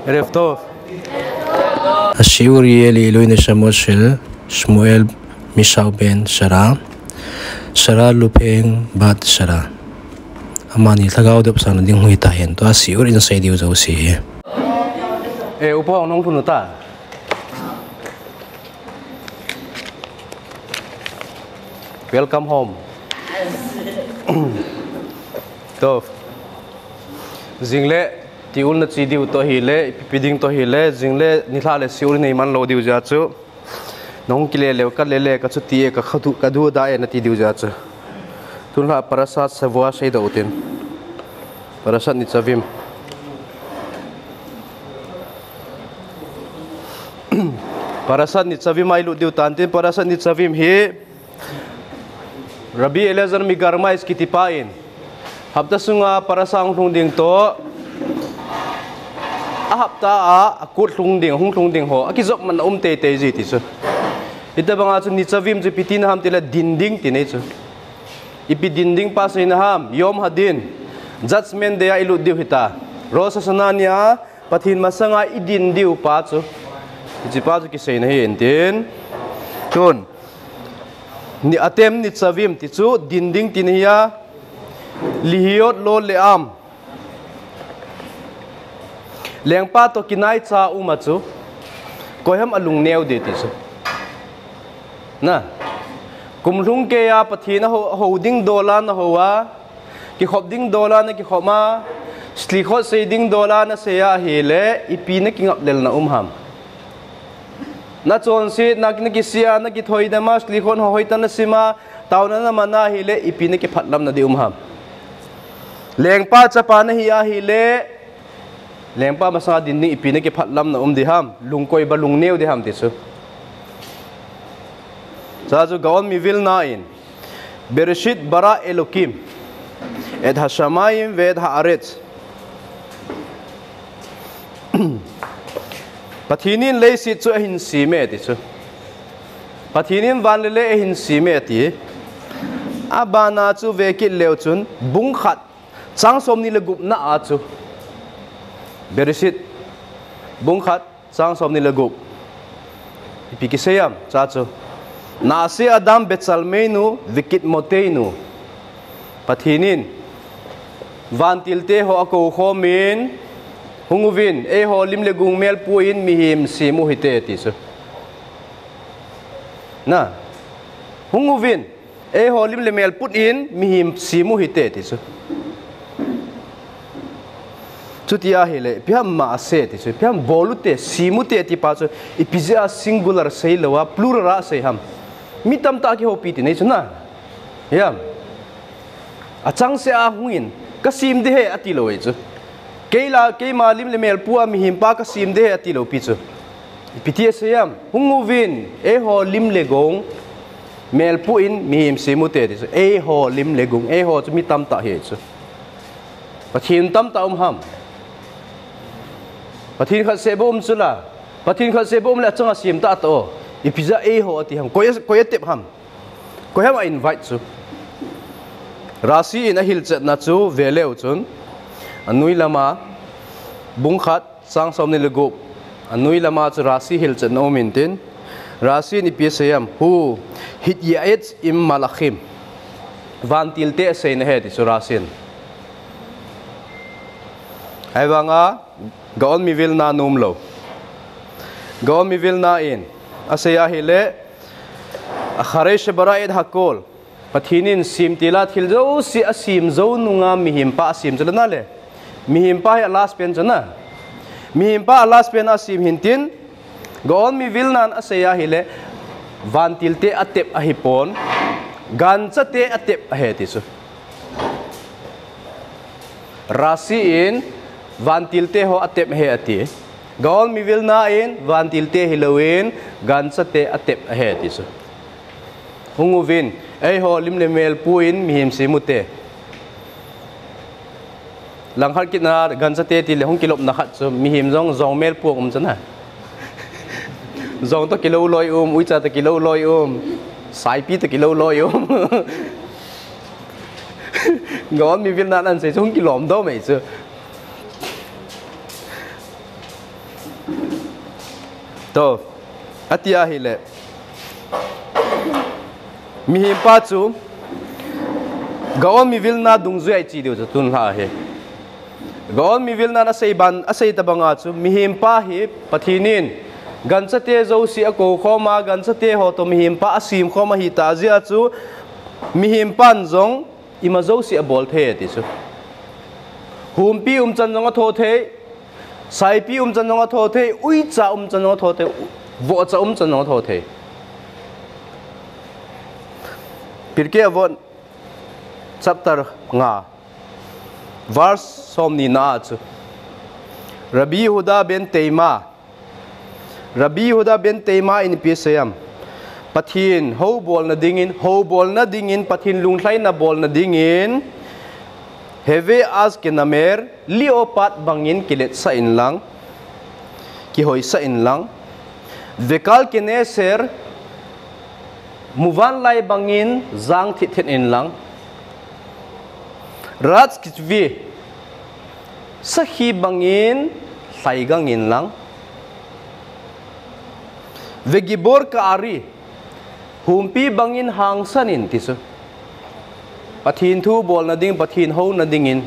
Reftov. Asiuri eli Eloine Shamoshel, Shmuel Mishau Ben Shara, Shara Lupeng Bat Shara. Amani tagaw de pasana ding hui tahen to asiuri in sai diu zo si. Upo nong punuta. Welcome home. Tov. Jingle tiul na chi diu to hile piding to hile jingle nitha le siul nei man lo diu ja chu nong kile le ka le ka chu ti ka khatu ka du da e na ti diu ja chu tunla parasat savwa sei da utin Parashat Nitzavim. Parashat Nitzavim ai lu diu tantin Parasat Nitzavim hi Rabbi Elazar mi garmais kitipain hapta sunga parasang thung ding to hapta akut thung ding hung thung ding ho akizok man te ji ti chu ita banga chu Nitzavim chu pitin ham tila dinding ti nei chu ipi dinding pa sai na ham yom hadin judgment de ilu diu hita rosa sanania pathin masanga idin diu pa chu ji pa chu ki sei na hi entin tun ni atem Nitzavim ti chu dinding tin hiya lihiot lo leam lengpa to kinai cha umachu kohem alung neu de ti chu na kumlung ke ya pathina holding dola na howa ki khobding dola na ki khoma slikhot seiding dola na seya hele ipina kingap lel na ham na chon si na ki sia na ki thoi da ma slikhon hoita na sima tauna na mana hele ipina ki phatlam na di ham lengpa chapa na hiya hile lengpa masa dinding ipina ki phatlam na diham lungkoi ba lungneu diham ti chu Zazu gaon mi vil nain Bereshit bara Elokim et hashamayim ve et haaretz pathinin lei sit chu hin si me ti chu pathinin van le hin si me ti abana chu ve ki leu chun bung khat chang som ni le gup na a chu Bereshit bung khat chang som ni le gup ipiki seyam cha chu Nasi Adam Betsalmeinu Vikit Moteinu Pathinin Vantilte ho ako homin Hunguvin ho limlegung mel puin mihim simu hiteti so na Hunguvin ho limlemel putin mihim simu hiteti so Chutia hele piam ma aseti so piam bolute simu te ti pa so ipizia singular sei lawa plural sei ham mitam ta ki hopi ti nei chuna yam achang se a huin kasim de he ati lo chu keila ke malim le mel puwa mi him pa kasim de he ati lo pi chu piti se yam hunguvin ho lim le gong mel puin mi him simu te ti ho lim le gong ho chu mitam ta he chu pathin tam ta ham pathin khat se bom chula pathin khat se bom la changa sim ta to ipiza ho ati ham koya tep ham koya invite chu rasi in a hil chat na chu veleu chun anui lama bungkhat sang som ni legup anui lama chu rasi hil chat no mintin rasi ni pisayam hu hit yaet im malachim vantil te sei na he ti chu rasin aiwanga gaon mi vil na numlo gaon mi vil na in asaya hile akhare shbaraid hakol pathinin sim tila thilzo si asim zo nunga mihim pa asim chalana le mihim pa ya last pen chana mihim pa last pen asim hintin gaon mi vil nan asaya hile vantilte atep ahipon ganchate atep aheti su rasi in vantilte ho atep he ati gaon mi vil na in vantilte hilowin gansate atep he ti su hunguvin ho limle mel puin mihim simute langhar kitna gansate ti le hung kilop na khat su mihim zong mel pu chana zong to kilo loi uicha ta kilo loi sai pi ta kilo loi gaon mi vil na nan se hung kilom do mai su to atia hile mi him pa chu gaon mi vilna dungzu ai chi deu tun ha he gaon mi vilna na sei asei tabanga chu mi him pa hi pathinin gan chate zo si ako khoma gan chate ho to mi him pa asim khoma hi ta zia chu mi him pan zong ima zo si abol the ti chu hum pi chan zong a tho the sai pi chan zong a tho the ui cha chan zong a tho the vo cha chan zong a tho the pirke avon chapter nga verse somni na chu Rabbi Huda ben Teima in Pisayam pathin ho bol na dingin pathin lunglai na bol na dingin heve as kenamer liopat bangin kilet sa inlang ki hoi sa inlang vekal keneser muvan lai bangin zang thithen inlang rats kitvi sahi bangin saigang inlang vegibor ka ari humpi bangin hangsanin tisu pathin thu bol na ding pathin ho na dingin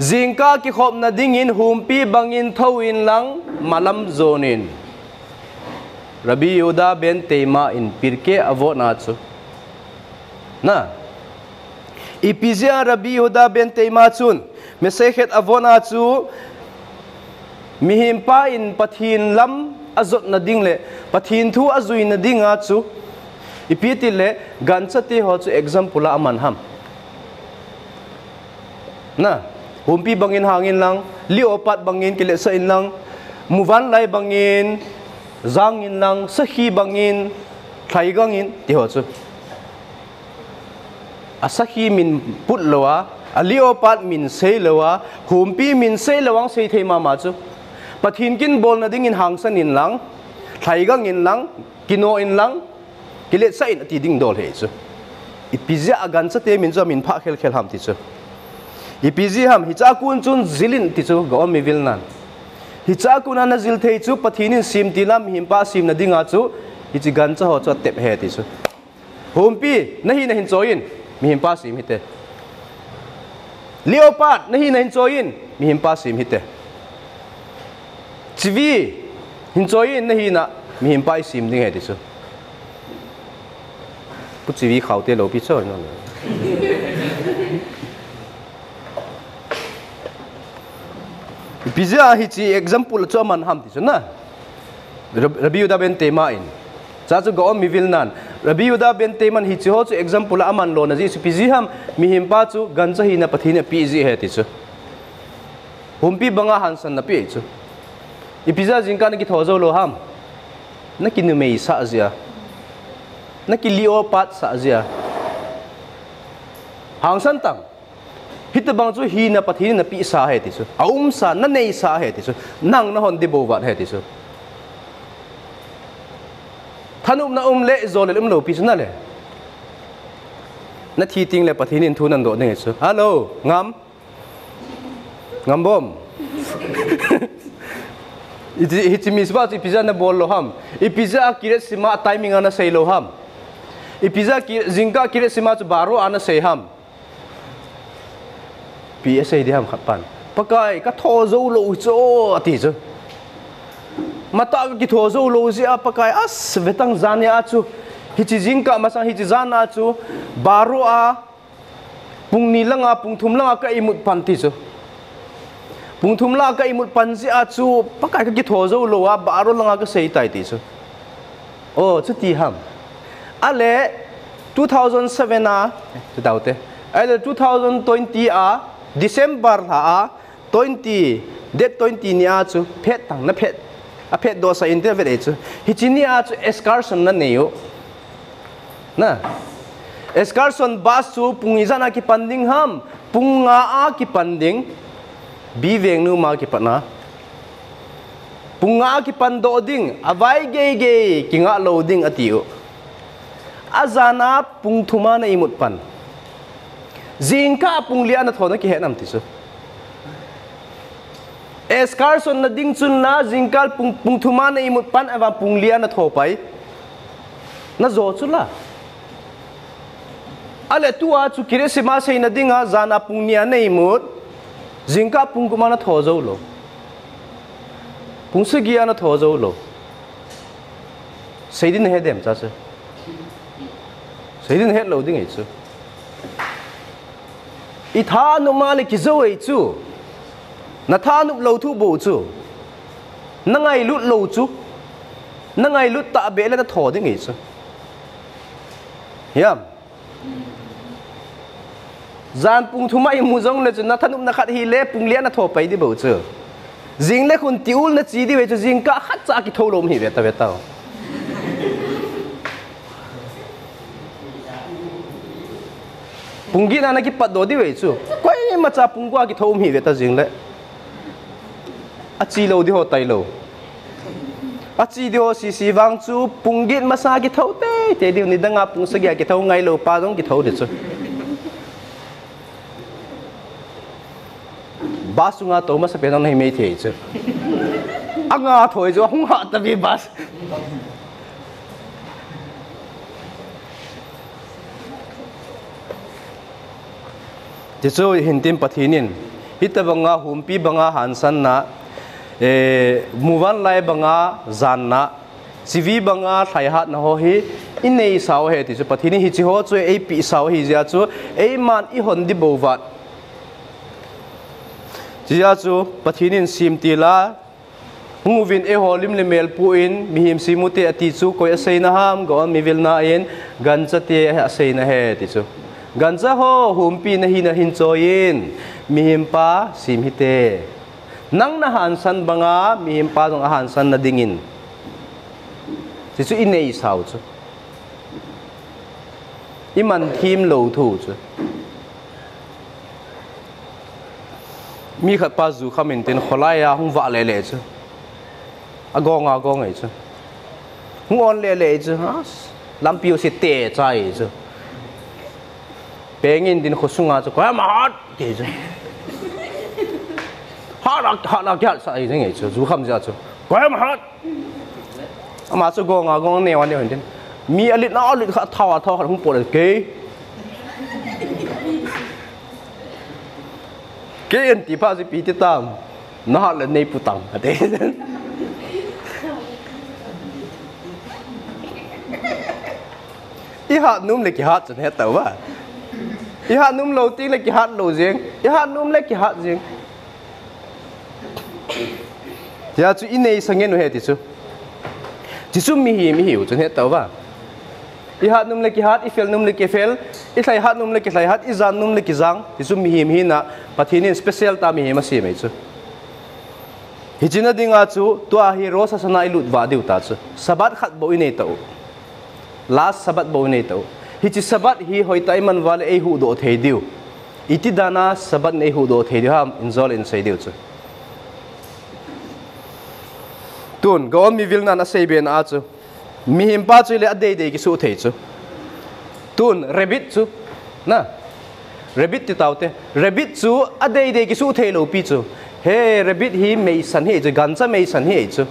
zingka ki khop na dingin humpi bangin thoin lang malam zonin Rabbi Yehuda ben Teima in Pirke Avot na chu na ipizia Rabbi Yehuda ben Teima chun mesechet Avot na chu mihimpa in pathin lam azot na ding le pathin thu azui na ding a chu ipitil le ganchati ho chu example aman ham na humpi bangin hangin lang liopat bangin kile sa in lang muvan lai bangin zangin lang sahi bangin thaigangin ti ho chu asahi min put lowa aliopat min sei lowa humpi min sei lawang sei thei ma chu pathin kin bol na ding in hangsan in lang thaigang in lang kino in lang kilet sa in ati ding dol he chu ipizia agan sa te min zo min pha khel ham ti chu ipizi ham hicha kun chun zilin ti chu go mi vilnan hicha kun na zil thei chu pathin in sim tilam himpa sim na dinga chu hichi gan cha ho cha tep he ti chu humpi nahi na hin choin mi himpa sim hite leopard nahi na hin choin mi himpa sim hite chivi hinchoin na hi na mi him pai sim ding he ti chu pu chivi khaute lo pi cho no pizza hi chi example cho man ham ti chu na Rabbi Yehuda ben Teima in cha chu go mi vilnan Rabbi Yehuda ben Teiman hi chi ho chu example aman lo na ji pizzi ham mi him pa chu gan cha hi na pathina pi ji he ti chu humpi banga hansan na pi chu ipizza jingka na ki thozo lo ham na ki numei sa azia na ki liopat sa azia hangsan tang hit bang chu hi na pathin na pi sa he ti chu aum sa nanei sa he ti chu nang na hon di bo wat he ti chu thanum na le zol le lo pi chu na le na thi ting le pathin in thu nan do ne chu hello ngam bom Ipi Mitzvah ipizza na bol lo ham ipizza kiret sima timing ana sei lo ham ipizza zingka kiret sima chu baro ana sei ham PSA diham khapan pakai ka thozo lo cho ati chu mata ki thozo lo zia pakai as vetang zania chu hichi zingka masang hichi zana chu baro a pung nilanga pung thumlanga ka imut panti chu pung thumla ka imut panzi a chu pakai ka ki thozo lo wa baro langa ka sei tai ti chu oh chu ti ham ale 2007 a chu daute ale 2020 a December ha 20 date 20 ni a chu phet tang na phet a phet do sa intervet e chu hichini a chu excursion na neyo na excursion bus chu pungizana ki panding ham punga a ki panding biveng nu ma ki patna punga ki pando ding avai ge kinga loading atiu azana pung thuma na imut pan zingka pung lia na thona ki henam tisu escarson na ding chun na jingkal pung thuma na imut pan awa punglia na thopai na zo chula ale tua chu kire sema sei na dinga zana pungnia na imut jingka pungkuma na thozo lo pungsigia na thozo lo seidin hedem cha se seidin het lo ding ei chu I tha nu mali ki zo ei chu na tha nu lo thu bo chu na ngai lut lo chu na ngai lut ta be le na tho ding ei chu yam zan pung thuma I mu jong le chu na thanup na khat hi le pung le na tho pai di bo chu jing le khun tiul na chi di we chu jing ka khat cha ki tho lom hi ve ta pungi na ki pat do di we chu koi ma cha pungwa ki thom hi ve ta jing le a chi lo di ho tai lo a chi di ho si wang chu pungit ma sa ki tho te di ni danga pung sa ki tho ngai lo pa dong ki tho de chu bas nga to ma sa pe nang nei me the chu anga thoi chu hung ha ta bi bas Tiso hintim pathinin hita banga humpi banga hansan na muwan lai banga zan na civi banga thaihat na ho hi inei saw he tiso pathini hi chi ho chu Ipi saw hi ja chu man I hon di bowat ja chu pathinin simtila nguvin holim le mel puin mihim simute ati chu koi aseina ham go mi vilna in ganchate aseina he tiso ganza ho humpi na hin choyin mihimpa simhite nang na hansan banga mihimpa dong hansan na dingin sisu inei sau chu iman thim lo thu chu mi khat pa zu khamin ten kholaya hung wa le le chu agong ei chu hung on le chu lampiu si te chai chu Pengin din khusunga chu kwa ma hat ke chu ha la sa ai jeng ei chu zu kham ja chu kwa ma hat ama chu gong ne wan ne hin mi alit na alit kha thawa hung po le ke en ti pa si pi ti tam na ha le nei pu tam ate I ha num le ki hat chen he taw ba I hat num lo ti le ki hat lo jeng I hat num le ki hat jeng ja chu inei sangen no he ti chu mi hi chu he taw ba I hat num le ki hat I fel num le ki fel I thai hat num le ki thai hat I zan num le ki zang ti chu mi hi na pathinin special ta mi hi ma si mai chu hi china dinga chu to a hi ro sa sana I lut wa diu ta chu sabat khat bo inei taw last sabat bo inei taw hi chi sabat hi hoi tai man wale ei hu do thei diu iti dana sabat nei hu do thei diu ham inzol in sei diu chu tun go mi vilna na sei ben a chu mi him pa chu le adei dei ki su thei chu tun rabbit chu na rabbit ti taute rabbit chu adei dei ki su thei lo pi chu he rabbit hi mei san he chu gancha mei san he chu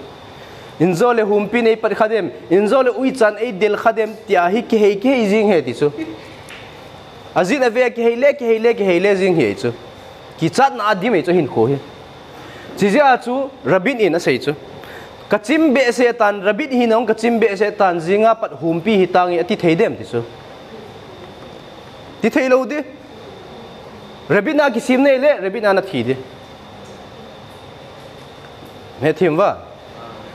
inzole humpi nei par khadem inzole ui chan ei del khadem tia hi ki hei jing he ti chu azin ave ki hei le jing he chu ki chat na adi mei chu hin kho hi chizia chu rabbit in a sei chu kachim be se tan rabbit hi nong kachim be se tan jinga pat humpi hi tangi ati theidem ti chu ti thei lo de rabbit na ki sim nei le rabbit na thi de me thim wa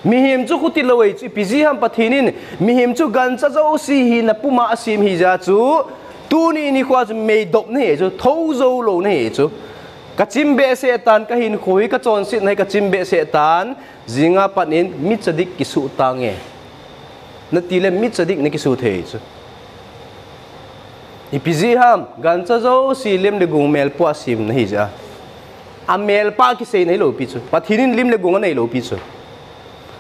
mihim chu khuti loi chu piji ham pathinin mihim chu gan cha zo si hi na puma asim hi ja chu tu ni khwa chu mei dop ne chu tho zo lo ne chu kachim be se tan ka hin khoi ka chon sit nei kachim be se tan jinga panin mit chadik ki su tange na tile mit chadik ne ki su the chu I piji ham gan cha zo si lem le gung mel po asim ne hi ja a mel pa ki se nei lo pi chu pathinin lim le gung nei lo pi chu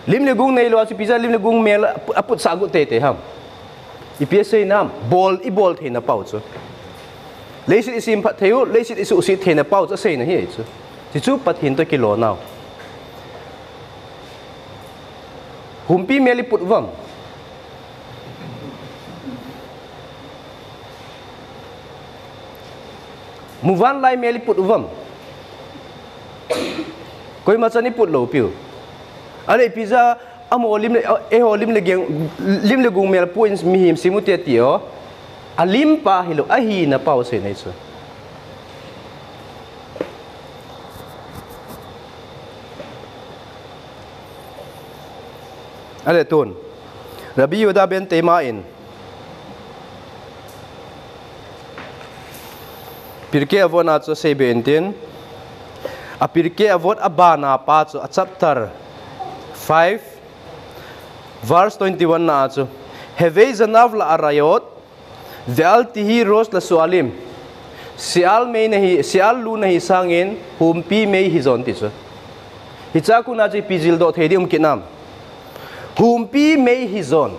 lim le gung nei lo chu pizza lim le gung mel aput sa gu te ham IPSA nam bol I bol the na pau chu leisit isim phat theu leisit isu si the na pau chu sei na hi chu ti chu pathin to kilo naw humpi meli put vam muvan lai meli put vam koi macam ni put lo piu ada pizza amo lim lim le gung mel points mihim simutia tio alim pa hilo ahi na pau se nei chu ale tun Rabbi Yuda ben Temain Pirkei Avot na chu 17 a Pirkei Avot abana pa chu a chapter 5 verse 21 na chu hevei zanav la arayot ve'al tihi ros la sualim sial me nahi sial lu nahi sangin humpi me hi zon ti chu hicha ku na chi pizil do thedi kinam humpi me hi zon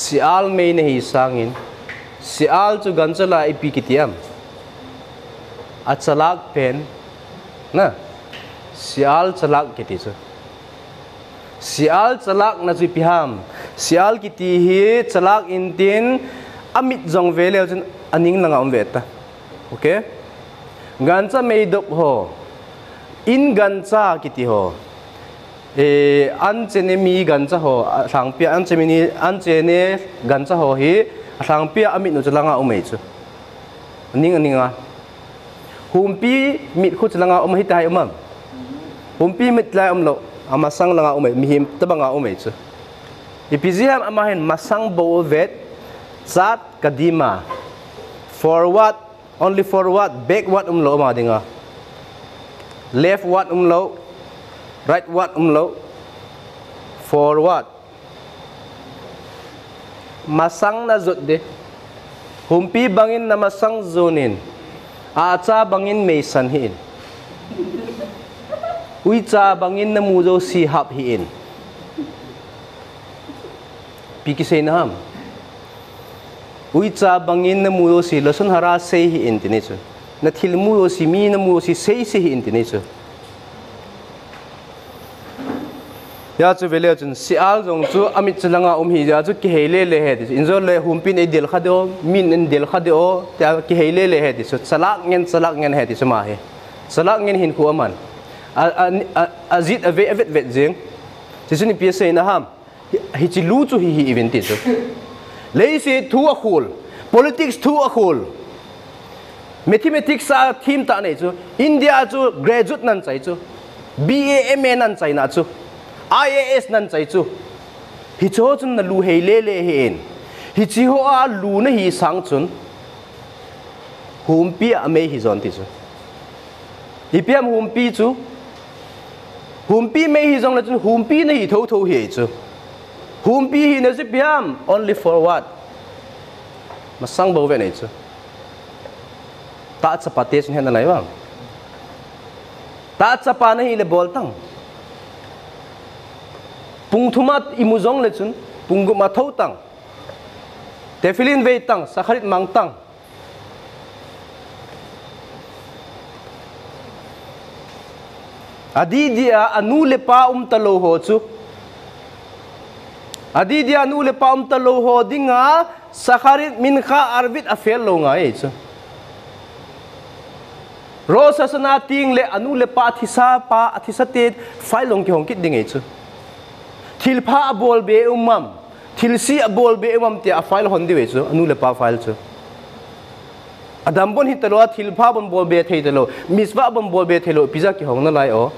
sial me nahi sangin sial chu ganchala ipi kitiam achalak pen na sial chalak kiti chu sial chalak na chu piham sial kiti hi chalak intin amit jong vele jun aning langa umveta okay gancha meidop ho in gancha kiti ho anchene mi gancha ho sangpia anchene gancha ho hi sangpia amit nu chalanga umei chu aninga humpi mit khu chalanga umhi tai umam humpi mit lai umlo amasang langa umei mihim tabanga umei chu ipiziham amahen masang bo vet zat kadima forward only forward backward umlo ma dinga left what umlo right what umlo forward masang na zot de humpi bangin na masang zonin acha bangin may sanhin uicha bangin na muzo si hap hiin pikisay na ham uicha bangin na muzo si lason hara say hiin tinicho na tilmuzo si mi na muzo si say hiin tinicho ya chu vele chun sial jong chu amit chalanga hi ja chu ki hele le he dis inzo le humpin e del khado min en del khado ta ki hele le he dis salak ngen he dis ma he salak ngen hin ku aman azit ave avet vet jeng tisuni psa na ham hi chi lu chu hi event ti chu le se thu a khul politics thu a khul mathematics sa theme ta nei chu india chu graduate nan chai chu ba ma nan chai na chu IAS nan chai chu hi cho chun na lu hei le le hen hi chi ho a lu na hi sang chun humpi a me hi zon ti chu ipiam humpi chu humpi me hi zong la chun humpi na hi tho tho hi chu humpi hi na si piam only for what masang bo ve nei chu ta chapate chun hen na lai wang ta chapa na hi le bol tang pung thumat imuzong le chun pung ma thau tang tefilin ve tang sakharit mang tang adi dia anu le pa talo ho chu adi dia anu le pa talo ho dinga sakharit min kha arvit afel lo nga e chu rosa sana ting le anu le pa thisa te failong ki hong kit ding e chu thilpha abol be umam thilsi abol be umam te a file hon diwe chu anu le pa file chu adam bon hitalo thilpha bon bol be theitalo miswa bon bol be thelo pizza ki hong na lai o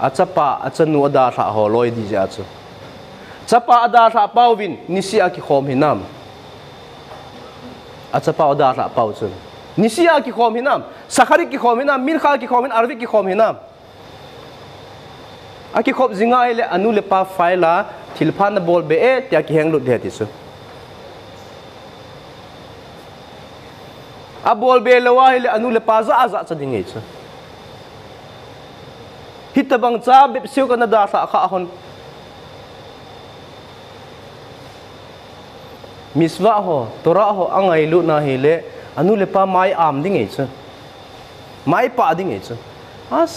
achapa achanu ada tha ho loi di ja chu chapa ada tha pawin nisia ki khom hinam achapa ada tha paw chu nisia ki khom hinam sakhari ki khom hinam min kha ki khom hin arvi ki khom hinam aki khop zinga ele anu le pa faila thilpha na bol be e tia ki heng lut de ti su a bol be lawa ele anu le pa za cha ding e chu hitabang cha be siu ka na da sa kha hon miswa ho tora ho angai lu na hele anu le pa mai am ding e chu mai pa ding e chu as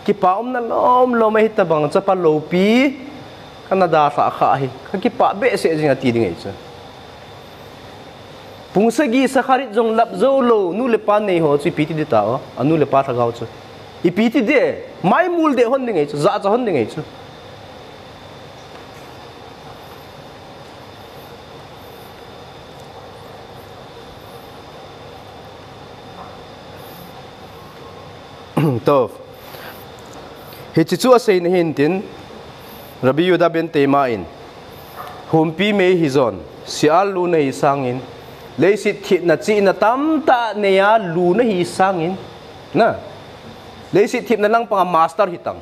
ki pa na lom lo mai hitabang cha pa lo pi Canada sa khai khaki pa be se jinga ti dingai chu pungsagi sa kharit jong lap zo lo nu le pa nei ho chu piti de ta o anu le pa thagau chu I piti de mai mul de hon dingai chu za cha hon dingai chu to he chi chu sei ne hin tin Rabbi Yuda ben Temain humpi me hizon sial lu nei sangin leisit thit na chi na tam ta neya lu na hi sangin na leisit thit na lang pang master hitang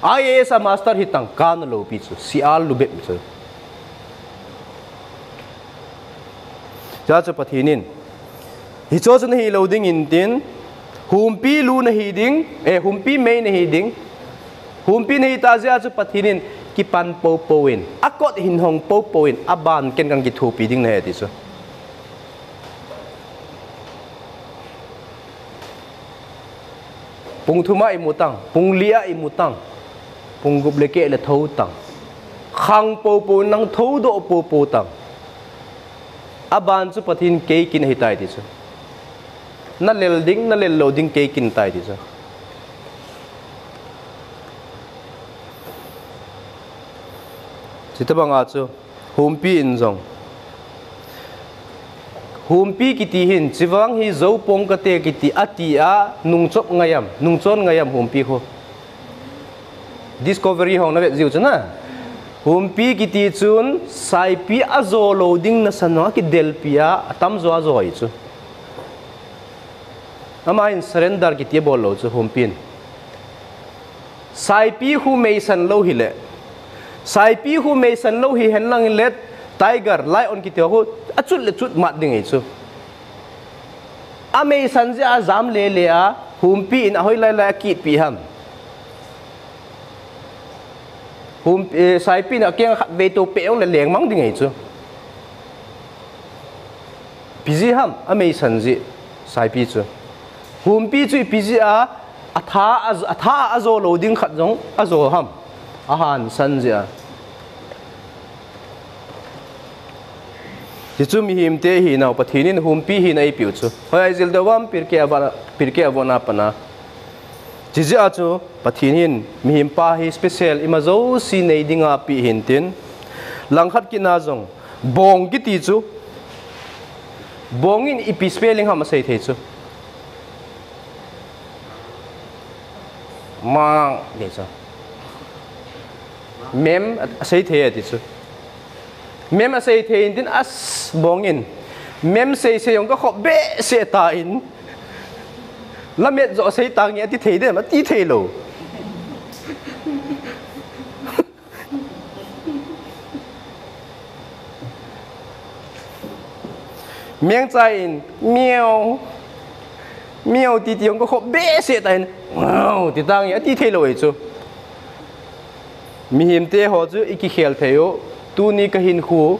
ai sa master hitang kan lo pi chu sial lu be chu cha chu pathinin hi cho chu hi loading in tin humpi lu na hi ding humpi me na hi ding humpi na hi ta ja chu pathinin ki pan po poin akot hin hong po poin aban ken kang ki thu pi ding na he ti chu pung thuma imutang pung lia imutang pung gubleke le thau tang khang po po nang thau do po po tang aban chu pathin ke kin hi tai ti chu na lel ding na lel loading ke kin tai ti chu Sita banga chu humpi in zong humpi kitihin chiwang hi zo pong ka te kiti atia nungchop ngayam nungchon ngayam humpi kho discovery hong na ve jiu chana humpi kiti chun sai pi azo loading na sanwa ki delpia atam zo azo hi chu ama in surrender kiti bol lo chu humpin sai pi hu mei san lo hi le sai pi hu mei san lo hi hen lang let tiger lion ki te ho achut le chut mat ding ei chu a mei san ja zam le le a humpi in a hoi lai lai ki pi ham sai pi na keng khat ve to pe ong le leng mang ding ei chu pi ji ham a mei san ji sai pi chu humpi chu pi ji a atha azo loading khat jong azo ham ahan san ja chu mi him te hi naw pathinin humpi hi nei piu chu hoi zil dawam pirke avona pana jiji a chu pathinin mi him pa hi special imazo si nei dinga pi hin tin langkhat ki na jong bong ki ti chu bongin ipi spelling ha ma sei the chu mang de chu mem sei the ti chu mem sei the in tin as bongin mem sei yong ka kho be se ta in lamet zo sei ta nge ti the de ma ti the lo miếng chai in miao miao ti yong ka kho be se ta in wow ti ta nge ti the lo chu mi him te ho chu iki khel theo tu ni ka hin khu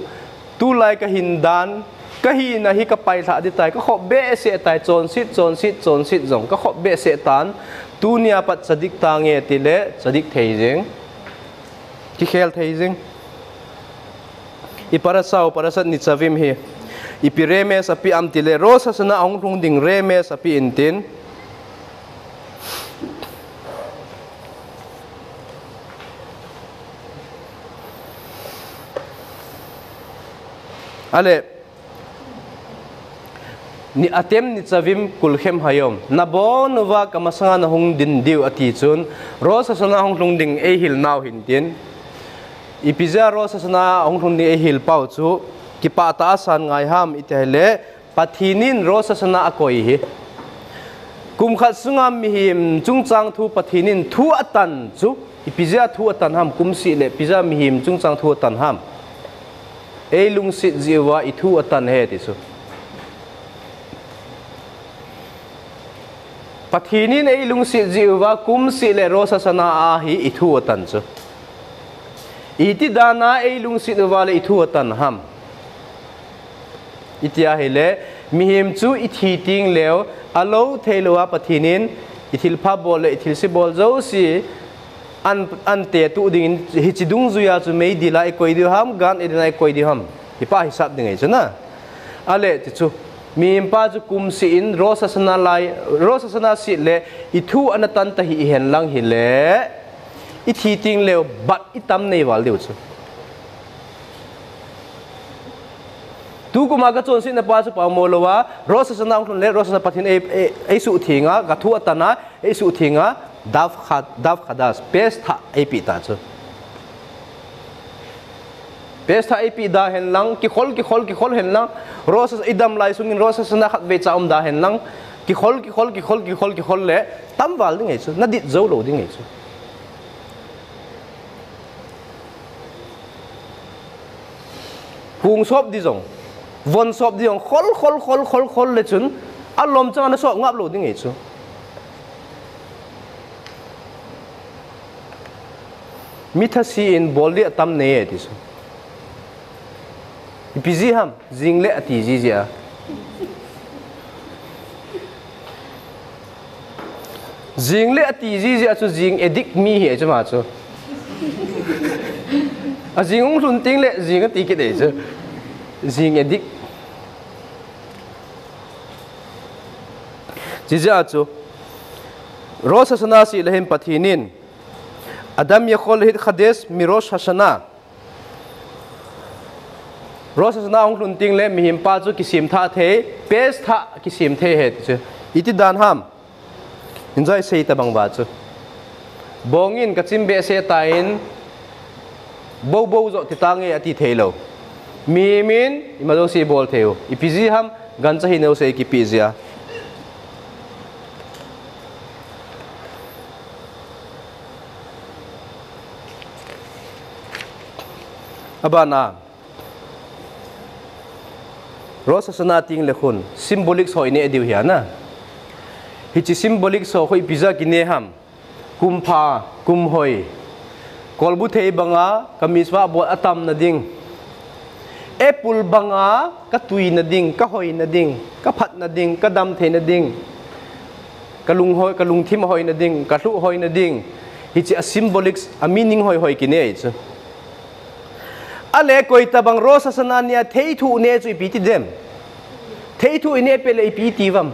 tu lai ka hin dan ka hi na hi ka pai tha di tai ka kho be se tai chon sit jong ka kho be se tan tu nia pat sadik ta nge ti le sadik thei jeng ki khel thei jeng I parashat Nitzavim hi ipi remes api am ti le rosa sana ong rung ding remes api intin ale ni atem Nitzavim kulkhem hayom nabol nuwa kamasanga na hong din diu ati chun rosa sana hong rung ding e hil naw hin tin ipiza rosa sana hong rung ding e hil pau chu ki pa ta san ngai ham itele pathinin rosa sana akoi hi kum khat sunga mi him chungchang thu pathinin thu atan chu ipiza thu atan ham kum si le piza mi him chungchang thu atan ham e lung sit jiwa I thu atan he ti chu pathinin e lung sit jiwa kum si le rosa sana a hi I thu atan chu iti dana e lung sit wa le I thu atan ham itia hele mihim chu ithi ting leo alo theilowa pathinin ithil pha bol le ithil si bol zo si an te tu ding hichidung zuya chu mei dila e koi diham gan edina e koi diham ipa hisab ding chu na ale ti chu mi impa chu kum si in rosa sana si le ithu anatan ta hi hen lang hi le i thi ting le bat itam nei wal deu chu tu kuma ka chon sin na pa chu pa molowa rosa sana ong le rosa pathin e su thinga ga thu atana e su thinga dav khadas pes tha Ipi ta chu pes tha Ipi da hen lang ki khol hen lang rosa idam lai sungin rosa sana khat ve cha da hen lang ki khol le tam wal ding chu na dit zo lo ding chu hung sop di jong von sop di jong khol le chun alom chang na so ngap lo ding chu mitha si in boldi tam nei ti chu ipizi ham jingle ati ji ja jingle ati ji ja chu jing edik mi he chu ma chu a jing lun ting le jing ati ke de chu jing edik ji ja chu rosa sana si lehem pathinin adam yakhol hit khades mirosh hasana rosa sana ong lun ting le mihim pa chu kisim tha the pes tha kisim the he chu iti dan ham enjoy sei ta bang ba chu bongin kachim be se tain bo zo ti tange ati thelo mi min imado si bol theu ipizi ham gancha hi no se ki pizia abana rosa sana ting le khun symbolic soi ne diu hian na hichi symbolic so khoi pizza ki ne ham kumpha kumhoi kolbu thei banga kamiswa bo atam na ding apple banga ka tui na ding ka hoi na ding ka phat na ding ka dam thei na ding kalung thim hoi na ding ka hlu hoi na ding hichi a symbolic a meaning hoi ki ne chu ale koi tabang rosa sanania thei thu ne chu pi ti dem thei thu ine pele pi ti wam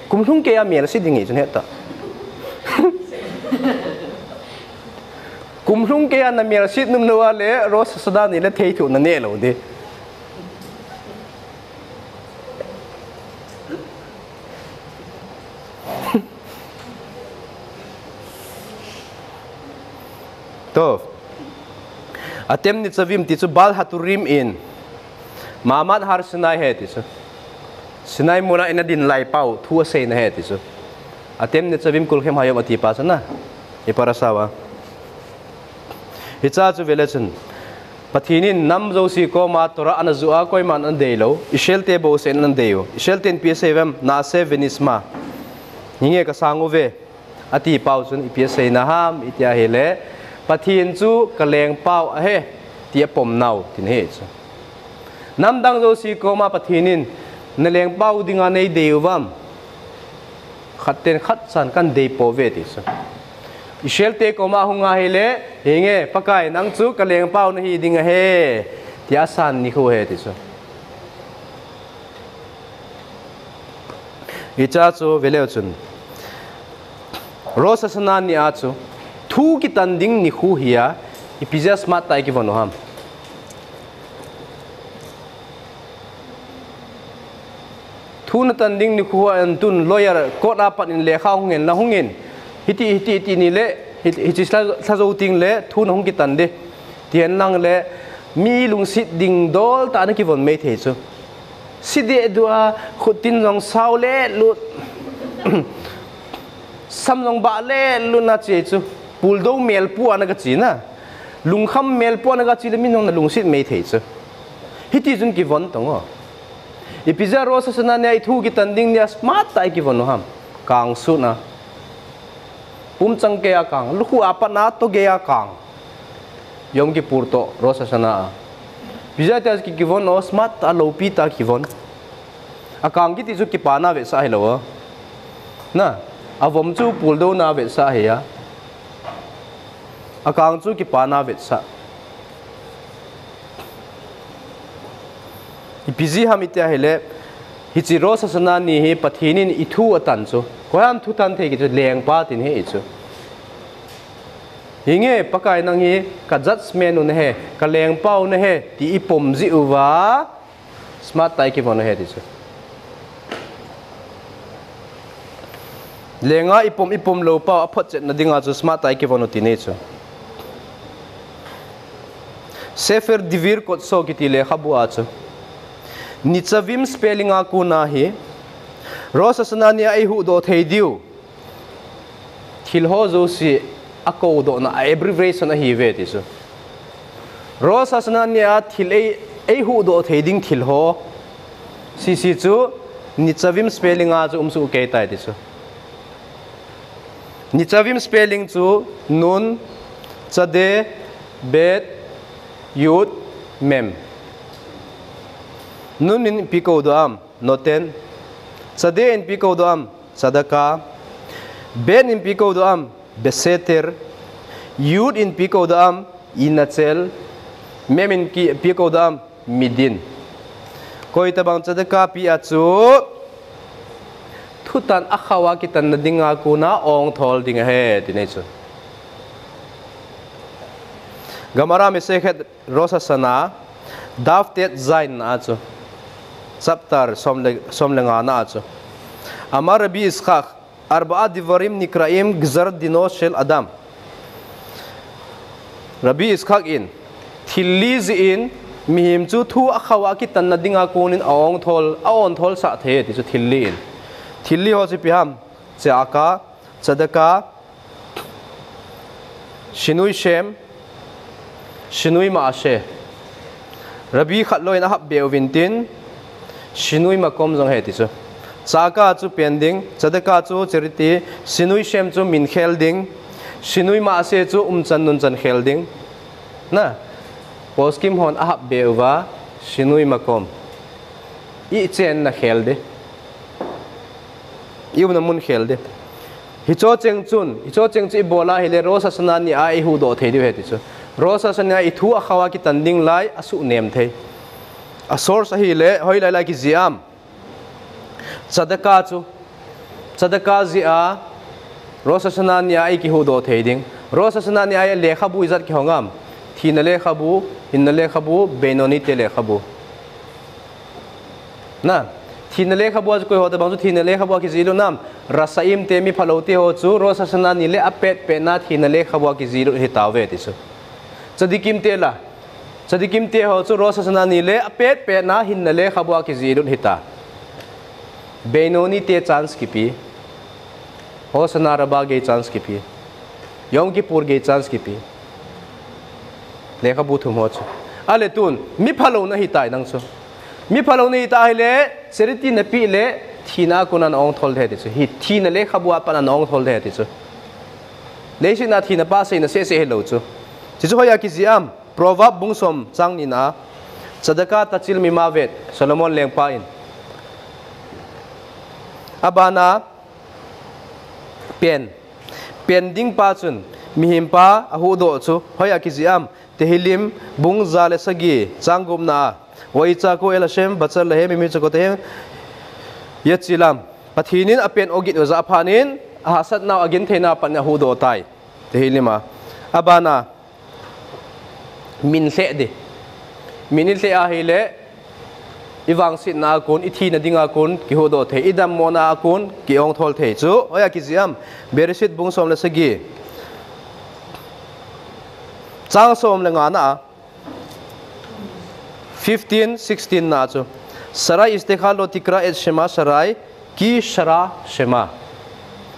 kum thung ke ya mel si ding chu ne ta kum thung ke ya na mel si num no ale rosa sanani le thei thu na ne lo de to atem Nitzavim ti chu bal haturim in mamat har sinai he ti chu sinai muna ina din lai pau thu se na he ti chu atem Nitzavim kul khem hayam ati pa sana e parasawa hicha chu velachun pathinin nam zo si ko ma tora an zuwa koi man an deilo ishelte bo sen an deyo ishelten ps7 na se venisma hinge ka sangu ve ati pau chun ps na ham itia hele pathin chu kaleng pau a he tia pom nau tin he chu nam dang zo si ko ma pathinin na leng pau dinga nei deuwam khatten khat san kan dei po ve ti chu ishelte ko ma hunga hele hinge pakai nang chu kaleng pau na hi dinga he tia san ni khu he ti chu icha chu veleu chun rosa sanani a chu thu ki tanding ni khu hiya ipija smart tai ki vono ham thu na tanding ni khu an tun lawyer court apat in le kha hungen la hungen hiti ni le hiti sa zo ting le thu na hung ki tande tian lang le mi lung sit ding dol ta na ki von me the chu side dua khutin jong saw le lu sam jong ba le lu na che chu puldo mel pu anaga china lungkham mel pu anaga chile minong na lungsit mei thei chu hiti jun ki von tongo ipija rosa sana ne thu ki tanding ne smart tai ki von ham kang su na pum chang ke akang lu khu apa na to ge akang yom ki purto rosa sana pija ta ki von no smart a lo pi ta ki von akang ki ti ju ki pa na ve sa hello na avom chu puldo na vet sa heya akang chu ki pa na vet sa ipizi hamitia hele hichi rosa sana ni he pathinin ithu atan chu koyam thu tan the ki chu leng pa tin he chu hinge pakai nang hi ka judgment un he ka leng pau na he ti ipom ji uwa smart tai ki bon he ti chu lenga ipom lo pa aphot chet na dinga chu smart tai ki bon ti ne chu sefer divir kot so ki ti le khabu a chu Nitzavim spelling aku nahi rosa sanania ai hu do thei diu thilho zo si ako do na abbreviation a hi ve ti so rosa sanania thilei ai hu do thei ding thilho si chu Nitzavim spelling a chu umsu ke tai ti so Nitzavim spelling chu nun chade bet yud mem nun in piko doam noten sade in piko doam sadaka ben in piko doam beseter yud in piko doam inachel mem in piko doam midin koi tabang sadaka pi achu thutan akhawa kitan na dinga kuna ong thol dinga he tinai chu gamara me sekhet rosa sana daftet zain na chu Saptar somlenga na acho. Amar Rabbi Ishaq arba'a divarim nikraim gzar dino shel Adam. Rabbi Ishaq in thilliz in mihim chu thu akhawa ki tan na dinga kunin aong thol sa the ti chu thilli in. Thilli ho chi piham chaka sadaka shinui shem shinui maashe. Rabbi khatloi na hab beovintin Shinui makom zong he ti chu chaka chu pending sadaka chu charity sinui shem chu min khelding sinui ma se chu umchan nun chan khelding na poskim hon ahab bewa sinui makom I chen na khelde iu na mun khelde hicho cheng chu bola hele rosa sanani ai hu do thei he ti chu rosa sanani I thu akhawa ki tanding lai asu nem thei a source hi le hoi lai ki ziam sadaka zia rosa sanani ai ki hu do theiding rosa sanani ai le khabu izat ki hongam thina le khabu in le khabu benoni te le khabu na thina le khabu az koi hoda bang thina le khabu ki zilu nam rasaim te mi phalote ho chu rosa sanani le apet pe na thina le khabu ki zilu hitawe ti chu chadikim te la Sadikim te ho chu rosa sanani le apet pe na hin le khabwa ki zirun hita benoni te chance ki pi ho sanaraba ge chance ki pi yom ki pur ge chance ki pi le khabu thum ho chu ale tun mi phalo na hita nang chu mi phalo na hita hele seriti na pi le thina kunan ong thol the chu hi thina le khabwa pa na ong thol the chu le si na thina pa se na se hello chu chu hoya ki ziam Proverb bungsom chang ni na sadaka tachil mi mavet Solomon lengpa in abana pen ding pa chun mihim pa ahu do chu hoya ki ziam tehilim bung zale sagi changum na wai cha ko elashem bachal le mi chu ko te yachilam pathinin apen ogit za phanin hasat naw agin theina pan hu do tai tehilima abana min se de minil se a hele iwang sit na kun ithi na dinga kun ki ho do the idam mona kun ki ong thol the chu oya ki ziam beresit bung som la sagi chang som le nga na 15 16 na chu sarai istikhalo tikra et shema sarai ki shara shema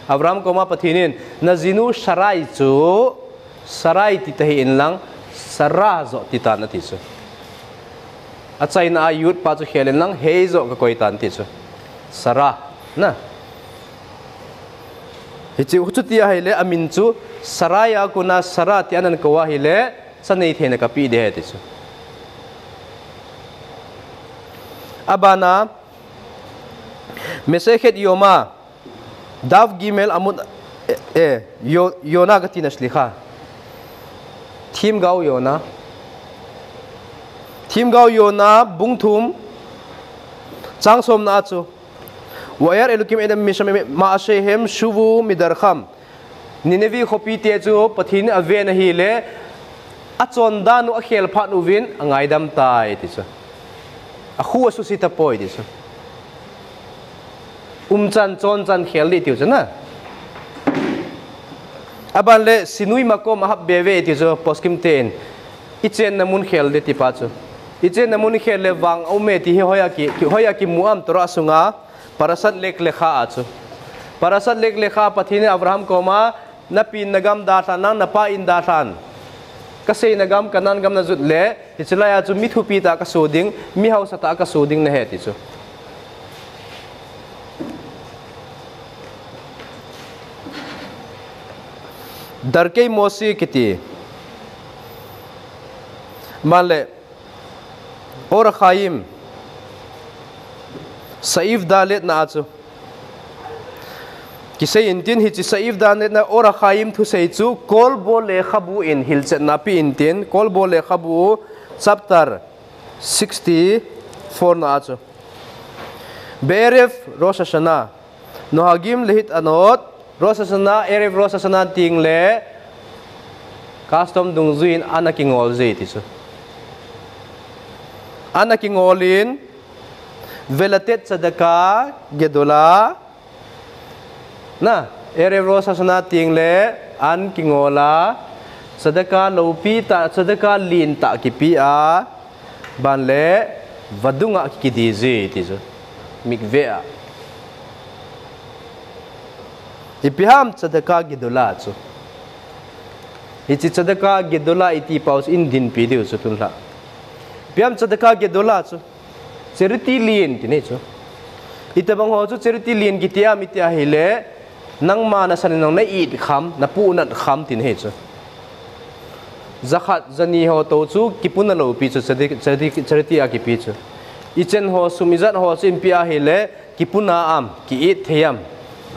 Avram koma pathinin nazinu sarai chu sarai ti tahi in lang Sarah zo titana tisu. At sa ina ayut pa to khelen lang hezo ka koitan tisu. Sarah na. Hichi uchutia hele amin chu saraya kuna sarati anan kawa hele sanay thena ka pi de tisu. Abana mesechet yoma Dav Gimel Amud Yona Gatina Shlicha. Tim Gau Yona. Tim Gau Yona Bungtum Changsom Natsu. Wayar Elukim Edam Misham Maashehem Shuvu Midarkham. Ninevi Hopi Teju Patin Avena Hile Atsondanu Akhel Patnuvin Angaidam Tai. A who susita poi this. Chan Chon Kheli Tuzana. Abanle Sinui Mako Mahab Beve Tizo Poskim Ten. It's in the Moon Hel de Tipazo. It's in the Moon Hel Vang Ometi Hoyaki Muam Torasunga. Parasat Lake Lecha Atsu. Parasat Lake Lecha Patina Abraham Koma, Napin Nagam Datan, Napa in Datan. Kasi Nagam Kanan Gam Nazule, it's a laya to meet who pita kasuding, Mihaus Ataka suding the head. Darkei Mosi Kiti Male Ora Chaim. Saif dalet na atsu. Kisay intin hiti saif dalet na ora khaim thu seichu kol bole khabu in hilchet napi intin kol bole khabu chapter 64 na atsu. Beref Rosh Hashanah nohagim lehit anot Rosh Hashanah erev Rosh Hashanah tingle custom dungzuin anakingol zeitisu. Anakingolin Velatet sadaka gedola na erev Rosh Hashanah tingle an kingola sadaka lopita sadaka linta kipia banle vadunga kidizi tizo mikvea ipiham sadaka gedola so iti sadaka gedola iti paus indin pidiu sutulha piham sadaka gedola so Ceriti lien tinecho. Ita bang ho chu ceriti lien kitia mitia hile nang mana san nang nai kham na pu na kham tin he chu. Zakhat zani ho to chu kipuna lo pi chu ceriti a ki pi chu. Ichen ho sumizat ho sin pia hile kipuna am ki it thiam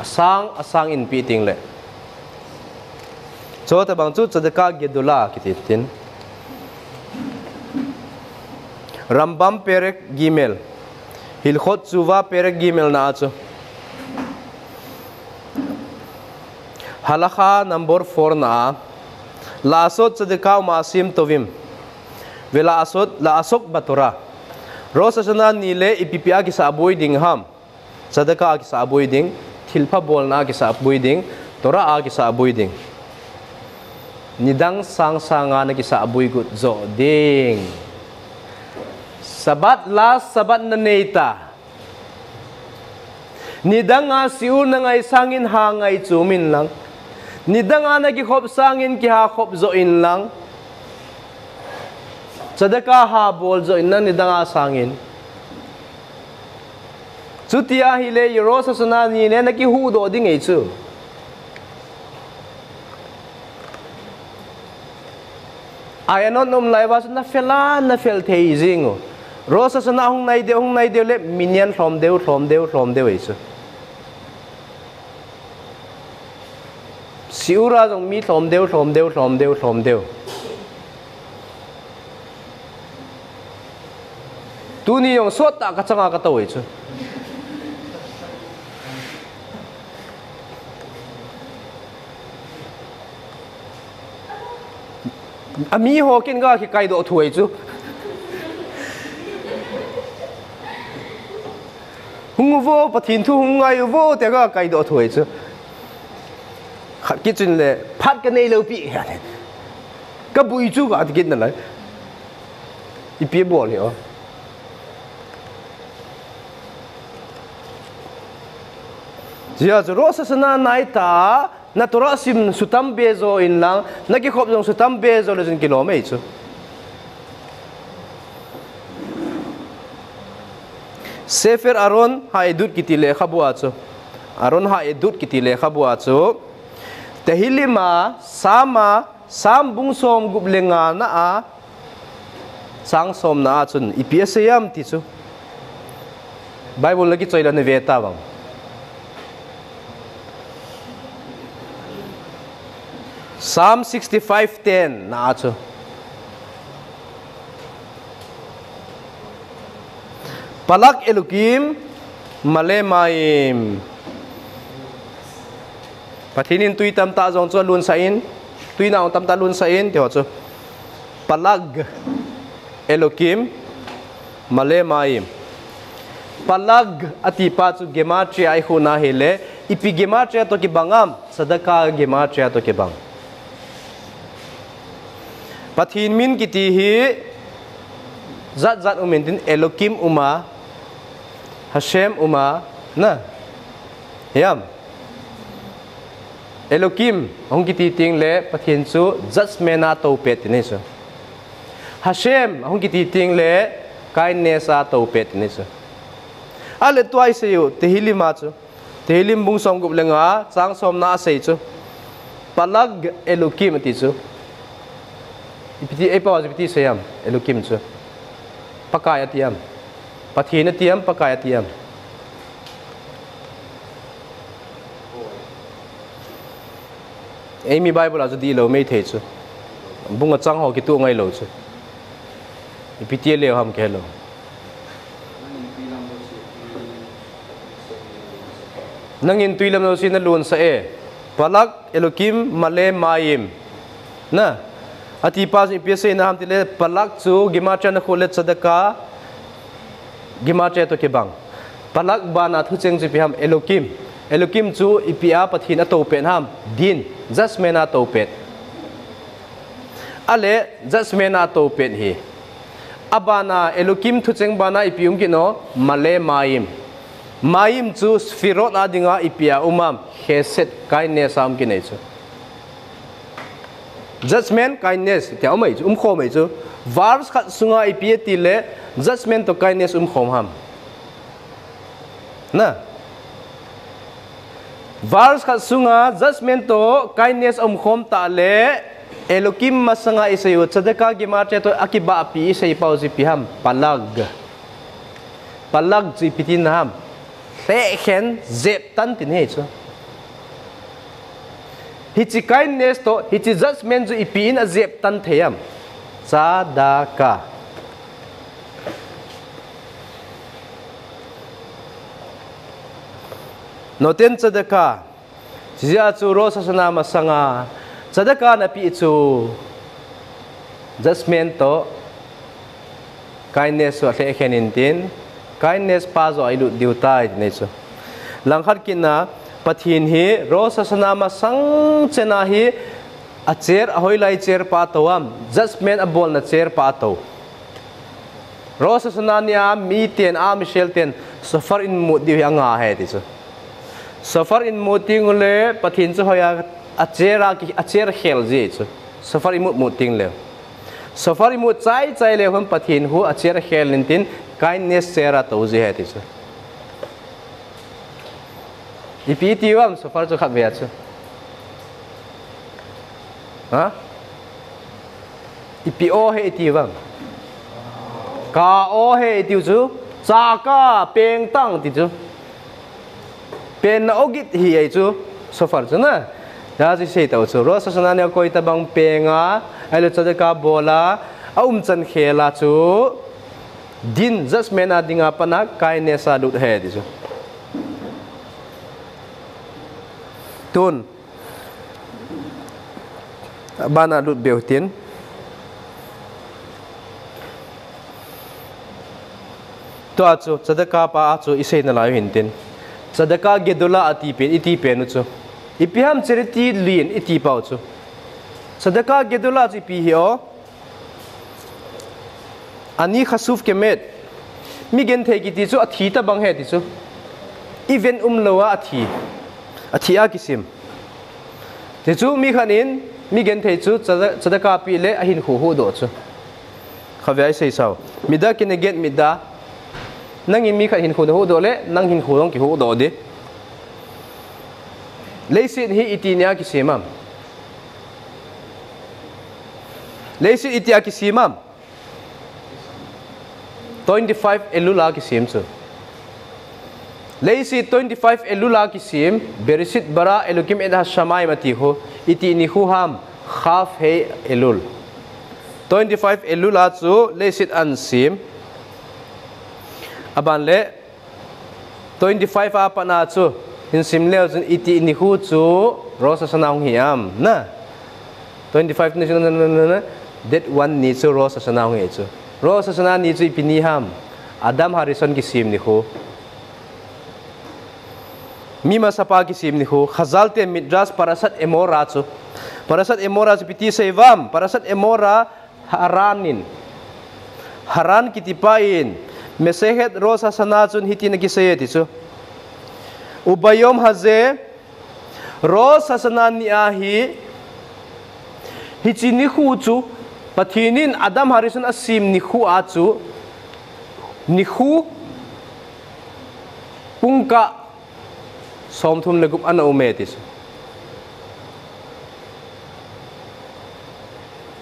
asang in pi ting le. Cho ta bang chu sadaka gedula kititin. Rambam Perek Gimel Hilchot Zuva Perek Gimel na atso. Halakha number 4 na Laasot sadaka maasim tovim Vela laasok batura Rosh Hashanah nile ipipia ki sa aboy diham sadaka ki sa aboy ding thilpa bol na ki sa aboy ding tora a ki sa aboy ding nidang sanga na ki sa aboy gut zo ding Sabat las sabat naneta. Nidanga siul na ngay sangin hangay chumin lang. Nidanga nagihop sangin kiha hop zoin lang. Sadaka habol zoin lang nidanga sangin. Chutia hile Rosh Hashanah nile nagihudo ding echu. Ayanon laiwas na fel teizing. Rosh Hashanah hong nai de le minyan from deu isu. Siura jong mi from deu. Tu ni yong sot ta ka changa ka to isu. Ami ho kin ga ki kai do thuai chu. Hung vô patin thu hung ngay vô te ga kai do thuai chu khat ki chun le phat ka nei lo pi ka bui chu ga git na lai ipi bol yo Jia Rosh Hashanah nai ta natura sim sutam bezo in lang naki khop jong sutam bezo le jin kilome chu Sefer Aron ha edut kitile khabuacho Aron ha edut kitile khabuacho tehilima sam bungsom gublenga na a sang som na chun ipiasayam ti chu Bible lagi choila ne veta bang Psalm 65:10 na chu palak elukim male maim pathinin tui tam ta jong chu lun sa in tui na tam ta lun sa in ti ho chu palag elukim male maim palag atipa chu gematria ai huna hele ipi gematria to ki bangam sadaka gematria to ki bang pathin min kiti hi zat zat umentin elokim uma Hashem uma na yam elokim hong kiti ting le pathin chu judgment to pet ni so Hashem hong kiti ting le kindness a to pet ni so ale twice you tehilima chu tehilim bung som gup lenga chang som na sei chu palag elokim ti chu ipiti e pa ipiti sayam elokim chu pakai atiam pathina tiam pakai atiam Amy Bible azu di lo mei the chu bunga chang ho ki tu ngai lo chu ipiti le ham ke lo nangin tuilam no sin lun sa e palak elokim male maim na ati pas ipse na ham tile palak chu gimacha na kholet sadaka gimacha to ke bang palak bana thu cheng ji pi ham elokim chu ipia pathin ato pen ham din judgment ato pet ale judgment ato pet hi abana elokim thu cheng bana ipium ki no male maim chu sfirot adinga ipia umam heset kindness am ki nei chu judgment kindness te amai chu kho mai chu vars khat sunga ipia ti le judgment to kindness khom ham na vars khat sunga judgment to kindness khom ta le elokim masanga isayo sadaka gi mate to akiba api isai pauzi piham palag ji pitin ham te khen zep tan tin he chu hichi kindness to hichi judgment ju ipi in a zep tan theyam sadaka noten sadaka jia chu rosa sana masanga sadaka na pi chu judgment to kindness wa the khenin tin kindness pa zo ailu diutai nei chu langkhat kinna pathin hi rosa sana masang chena hi a chair ahoi lai chair pa tawam judgment abol na chair pa taw rosa sana nia mi ten a michel ten suffer in mu di anga he ti chu suffer in muting le pathin chu hoya a chair khel ji chu suffer in muting le suffer in mu chai le hom pathin hu a chair khel nin tin kindness sera to ji he ti chu ipi tiwam suffer chu khat ve chu ha ipi o he tiwam ka o he ti chu cha ka peng tang ti chu pen na ogit hi ai chu suffer chu na da ji sei to chu ro sa sana ne koi ta bang penga ai lo ka bola chan khela chu din judgment adinga pana kindness a lut he ti chu tun bana lut beutin to achu sadaka pa achu isei na lai hintin sadaka gedula iti pen chu ipiham charity lin iti pau chu sadaka gedula chi pi hi o ani khasuf kemet mi gen the ki ti chu athi ta bang he ti chu even lowa athi a kisim te chu mi khanin mi gen the chu sadaka pi le ahin hu do chu khavai sei sao mida kin get mida nangin mi khat hin hu do le nang hin hu dong ki hu do de leisin hi itinya kisimam leisin itia kisimam 25 elula kisim chu Leisi 25 elula kisim Bereshit bara Elokim et hashamai matiho iti nihuham khaf he elul 25 elula chu leisit ansim aban le 25 apa na chu insim leo chun iti nihu chu rosa sanang hiam na 25 na that one ni chu rosa sanang he chu rosa sanang ni chu ipiniham Adam Harrison kisim nihu Mima sapa kisim nihu khazalte midras parasat emora chu parasat emora chu piti sevam parasat emora haran kitipain mesehet rosa sanachun hitin kisayeti chu ubayom haze rosa sanani ahi hichini khu chu pathinin Adam Harrison asim nikhu achu nikhu pungka somthum legup ana umetis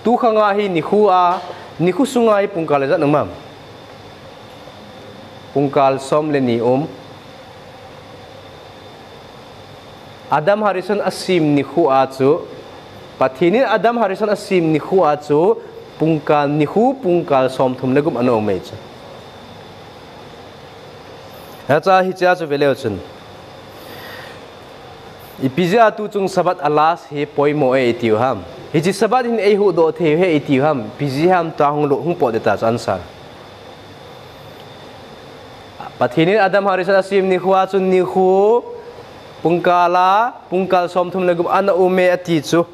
tu khanga hi nikhu sungai pungkal zat namam pungkal som le ni Adam Harrison asim nikhu achu pathini Adam Harrison asim nikhu achu pungkal nikhu pungkal somthum legup ana umech hacha hi cha chu veleuchun Ipizia tu chung sabat alas he poimo e diham. Hiji sabat in ehu do the he diham. Piziham tahung lo hung po detas ansar. Pathini Adam Harrison asim ni huwa chun ni hu pungkal somthum legum ana ume ati chu.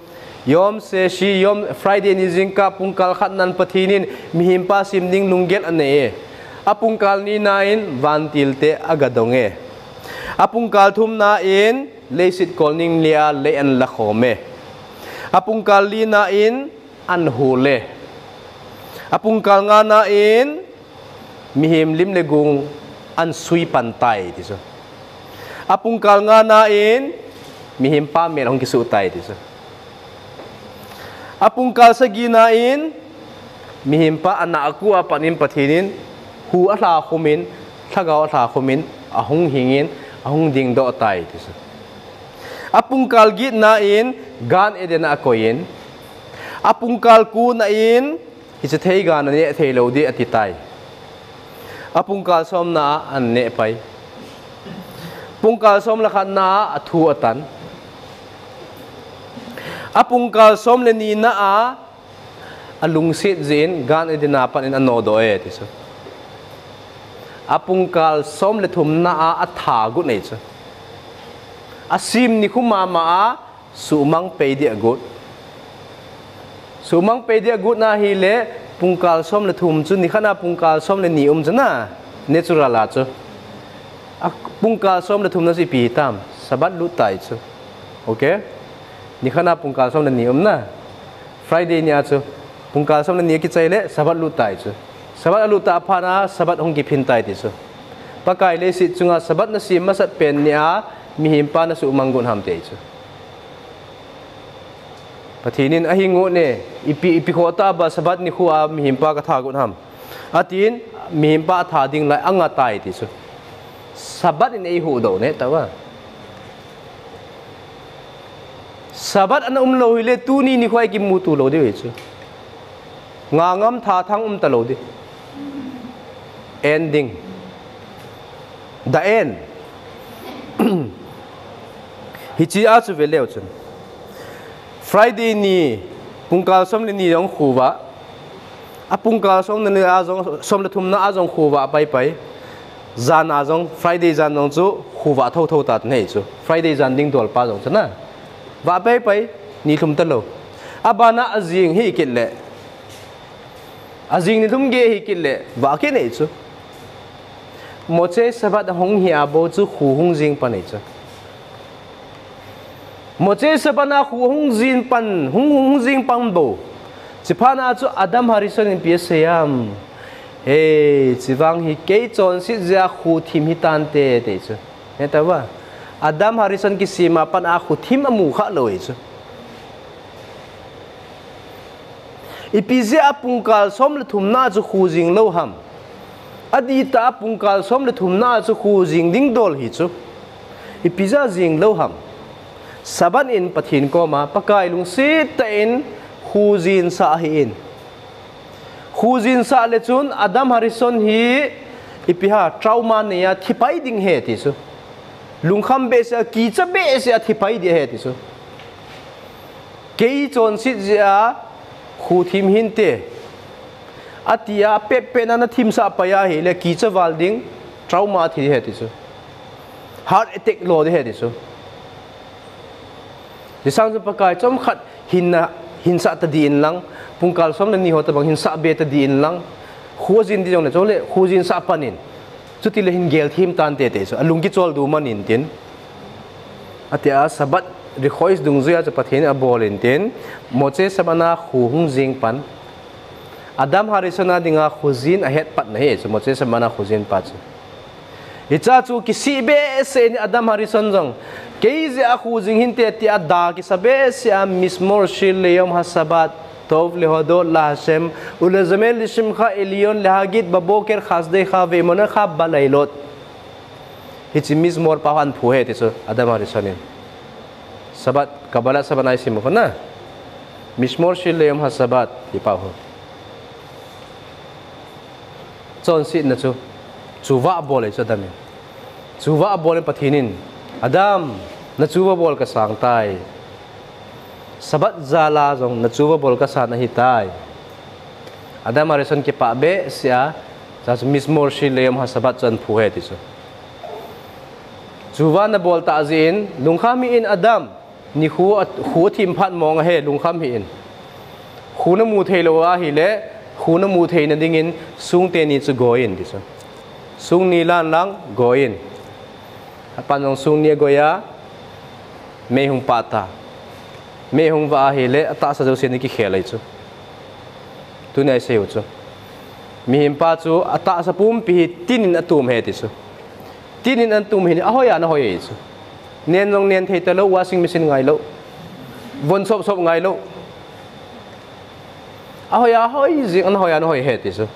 Yom se shi yom Friday ni jingka pungkal khatnan pathinin mihimpa simding lunggel ane. Apungkal ni nain vantilte agadonge. Apungkal thum na in leisit kolning lia le an lakhome apungkal li na in an hule apungkal nga na in mihim lim legung an sui pantai tiso apungkal nga na in mihim pa merong kisutai tiso apungkal sagi na in mihim pa ana aku apanin pathinin hu atha khumin thagaw atha khumin ahung hingin ahung ding do tai tiso apungkal git na in gan edena akoyin apungkal ku na in hisethei gan ne thei lodi atitai apungkal som na an ne pai pungkal som la khat na athu atan apungkal som le ni na a alung sit zin gan edena pan in anodo e tiso apungkal som le thum na a atha gu nei chu asim ni kumama sumang pedi agut na hile pungkal som le thum chu ni khana pungkal som le ni jana natural la chu pungkal som le thum na si pi tam sabat lu tai chu okay ni khana pungkal som le ni na Friday ni chu pungkal som le ni ki chaile sabat lu tai chu sabat lu ta phana sabat hong ki phin tai ti chu pakai le si chunga sabat na si masat pen nia mihimpa na su umanggun hamte chu pathinin ahingu ne ipi khota ba sabat ni khuwa mihimpa ka thagun ham atin mihimpa tha ding lai anga tai ti chu sabat in ei hu do ne tawa sabat an lo hile tu ni khwai ki mu tu lo de chu ngangam tha thang ta lo de ending the end hichi a chu veleu chun Friday ni pungkal som ni yong khuwa apungkal som ni a jong som le thum na a jong khuwa pai zan a jong Friday zan nong chu khuwa tho tat nei chu Friday zan ding dol pa jong chana wa pai ni thum ta lo abana azing hi kille azing ni thum ge hi kille wa ke nei chu moche sabat hong hi abo chu khu hung jing pa nei chu moche sabana khu hung jin pan hung jing pang bo chipana chu Adam Harrison in piesayam hey chiwang hi ke chon si ja khu thim hi tan te chu netawa Adam Harrison ki sima pan a khu thim amu kha loi chu ipizia pungkal som le thumna chu khu jing lo ham adita pungkal som le thumna chu khu jing ding dol hi chu ipiza jing lo ham saban in pathin ko ma pakai lung sit ta in khu jin sa hi in khu jin sa le chun Adam Harrison hi ipiha trauma ne ya thipai ding he ti chu lungkham be se ki cha be se thipai di he ti chu kei chon sit ja khu thim hin te atia pe na thim sa paya hi le ki cha wal ding trauma thi he ti chu heart attack lo de he ti chu di sang pa kai chom khat hinsa ta din lang pungkal som ni ho ta bang hinsa be ta din lang khojin di jong le chole khojin sa panin chuti le hin gel thim tan te te so alung ki chol du manin tin atia sabat rejoice dung zia cha pathin a bolin tin moche sabana khu hung jing pan Adam Harrison na dinga khujin a het pat na he so moche sabana khujin pat icha chu ki si be se ni Adam Harrison jong keize a khujing hin te ti ada ki sabe se a mismor shil le yom hasabat tov le hodo la hashem ulazamel lishim kha elion lahagit baboker khasde kha ve mona kha balailot hichi mismor pawan phu he te so Adam Harrison sabat kabala sabanai sim ko na mismor shil le yom hasabat ti pa ho chon sit na chu chuwa bole cho dami chuwa bole pathinin Adam na chuwa bol ka sang tai sabat zala jong na chuwa bol ka sa na hitai Adam Harrison ke pa be sia sa mismor shil le yom hasabat chan phu he ti so chuwa na bol ta azin lungkhami in Adam ni khu thim phat mong he lungkham hi in khu na mu thei lo a hi le khu na mu thei na ding in sung te ni chu go in ti so sung ni lan lang go in pan jong sung ni goya me hung pata me hung wa hi le ata sa jo se ni ki khelai chu tu nai se chu mi him pa chu ata sa pum pi tin atum he ti so tin atum hi a hoya na hoye chu nen long nen thei ta lo washing machine ngai lo von sop ngai lo a hoya hoi ji an hoya no hoi he ti so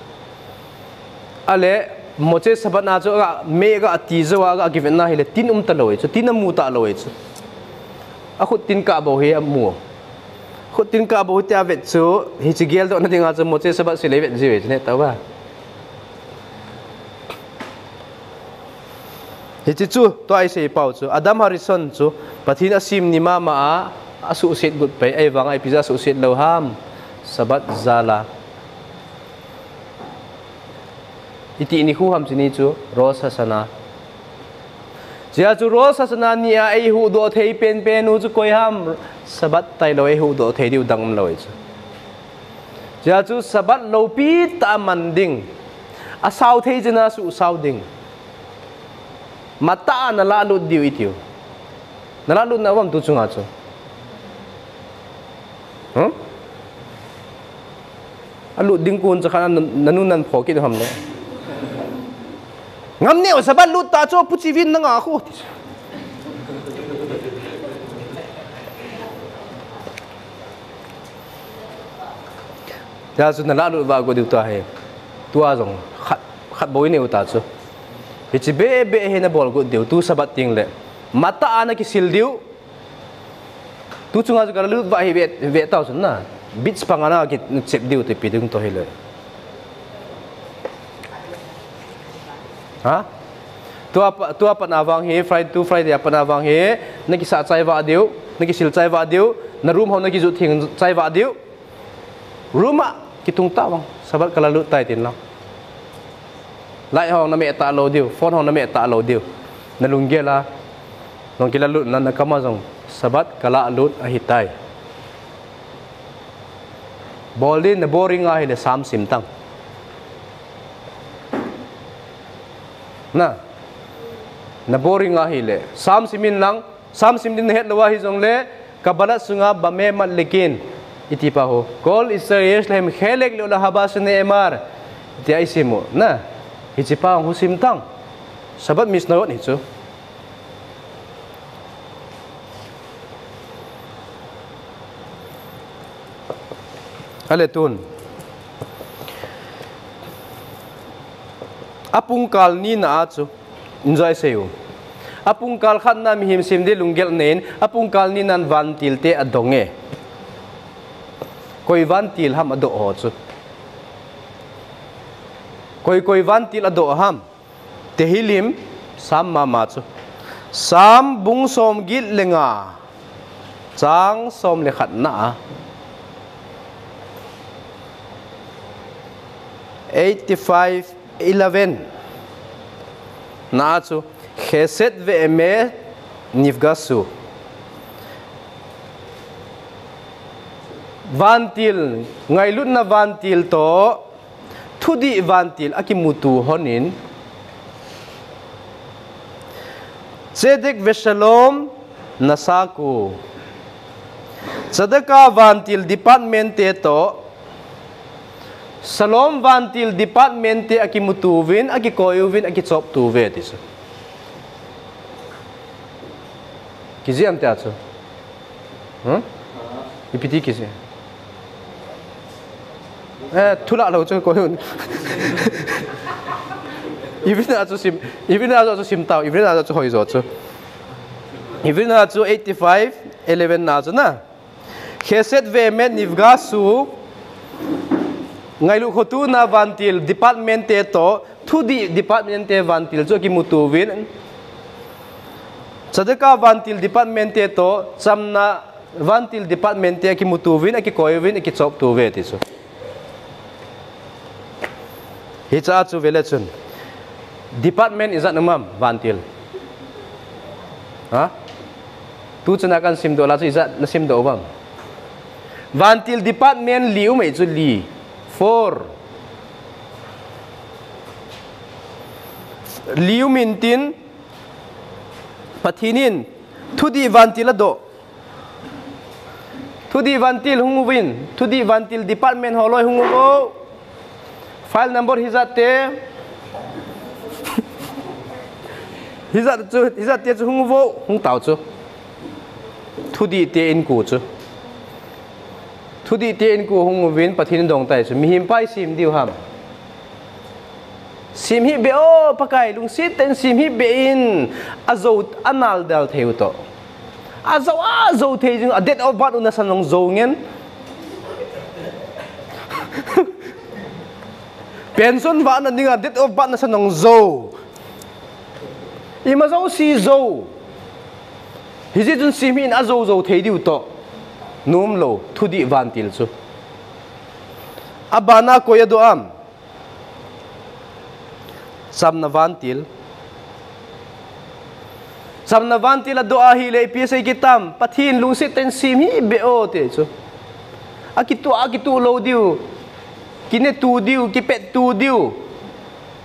ale moche sabana cho ga me ga ti zo ga given na hi le tin ta lo chu tin mu ta lo chu a khut tin ka bo he amu khut tin ka bo ta vet chu hi chi gel do na tinga chu moche sabat si le vet ji ne ta ba hichi chu to ai sei pau chu Adam Harrison chu pathin asim ni mama a asu set gut pai ai wang ai pizza su set lo ham sabat zala iti ni khu ham chini chu ros hasana sia chu ros hasana ni ai hu do thei pen pen u chu koi ham sabat tai lo ai hu do thei diu dang lo chu sia chu sabat lo pi ta manding a sau thei jana su sau ding mata na la lut diu itiu na la lut na wam tu chunga chu alut ding kun cha khana nanun nan pho ki ham le ngam ne sabat lut ta cho puchi vin na nga khu ja su na la lut ba go diu ta he tua jong khat boi ne uta chu hichi be he na bol go diu tu sabat ting le mata ana ki sil diu tu chunga ga lut ba hi ve ta sun na bits pangana ki chep diu te pidung to hele ha tu apa na wang he Friday apa na wang he na ki sa chai wa diu na ki sil chai wa diu na room ho na ki ju thing chai wa diu ruma ki tung ta wang sabat kala lut tai tin la lai ho na me ta lo diu phone ho na me ta lo diu na lunggela nong kila lut na kama jong sabat kala lut a hitai bolin na boring a hi le sam sim tang na boring a hi le sam simin lang sam sim din het lawa hi jong le kabala sunga bame mat lekin iti pa ho kol israel lem khelek lo la habas ne emar ti ai simo na hi chi pa hu sim tang sabat mis na ni chu ale tun apung kal ni na chu enjoy seo apung kal khat na mi him sim de lunggel nen apung kal ni nan van til te adonge koi van til ham ado ho chu koi van til ado ham te hilim sam ma chu sam bung som git lenga chang som le khat na 85:11 na chu kheset ve eme nifgasu vantil ngai lut na vantil to thudi vantil akimutu honin Sedek ve shalom nasaku sadaka vantil department te to Salom vantil department te akimutuvin akikoyuvin akichop tuve tiso kizi am te atso ipiti kizi thula lo chu koyun even atso sim tau even atso hoi zo chu even atso 85:11 na zo na kheset ve met nivga su ngai lu khotu na vantil department te to thu di department te vantil zo ki mutuvin sadaka vantil department te to samna vantil department te ki mutuvin ki koyvin ki chop tu ve ti so hicha chu velechun department is namam vantil ha tu chuna kan sim do la chu izat na sim do bang vantil department liu mai chu li 4 liu mintin pathinin thudi vantil ado thudi vantil hungwin thudi vantil department holoi hungo file number hizate hizate chu hungwo hung tau chu thudi te in ku chu thudi te in ku hung win pathin dong tai chu mi him pai sim diu ham sim hi be o pakai lung sit ten sim hi be in azo anal dal theu to azo thei jing a det of bat una sanong zo ngen pension wa na ninga det of bat na sanong zo ima zo si zo hiji jun sim hi in azo thei diu to num lo thudi vantil chu abana ko yadu am samna vantil ado ahi le psa kitam pathin lungsit ten sim hi beo te chu akitu lo diu kine tu diu ki pet tu diu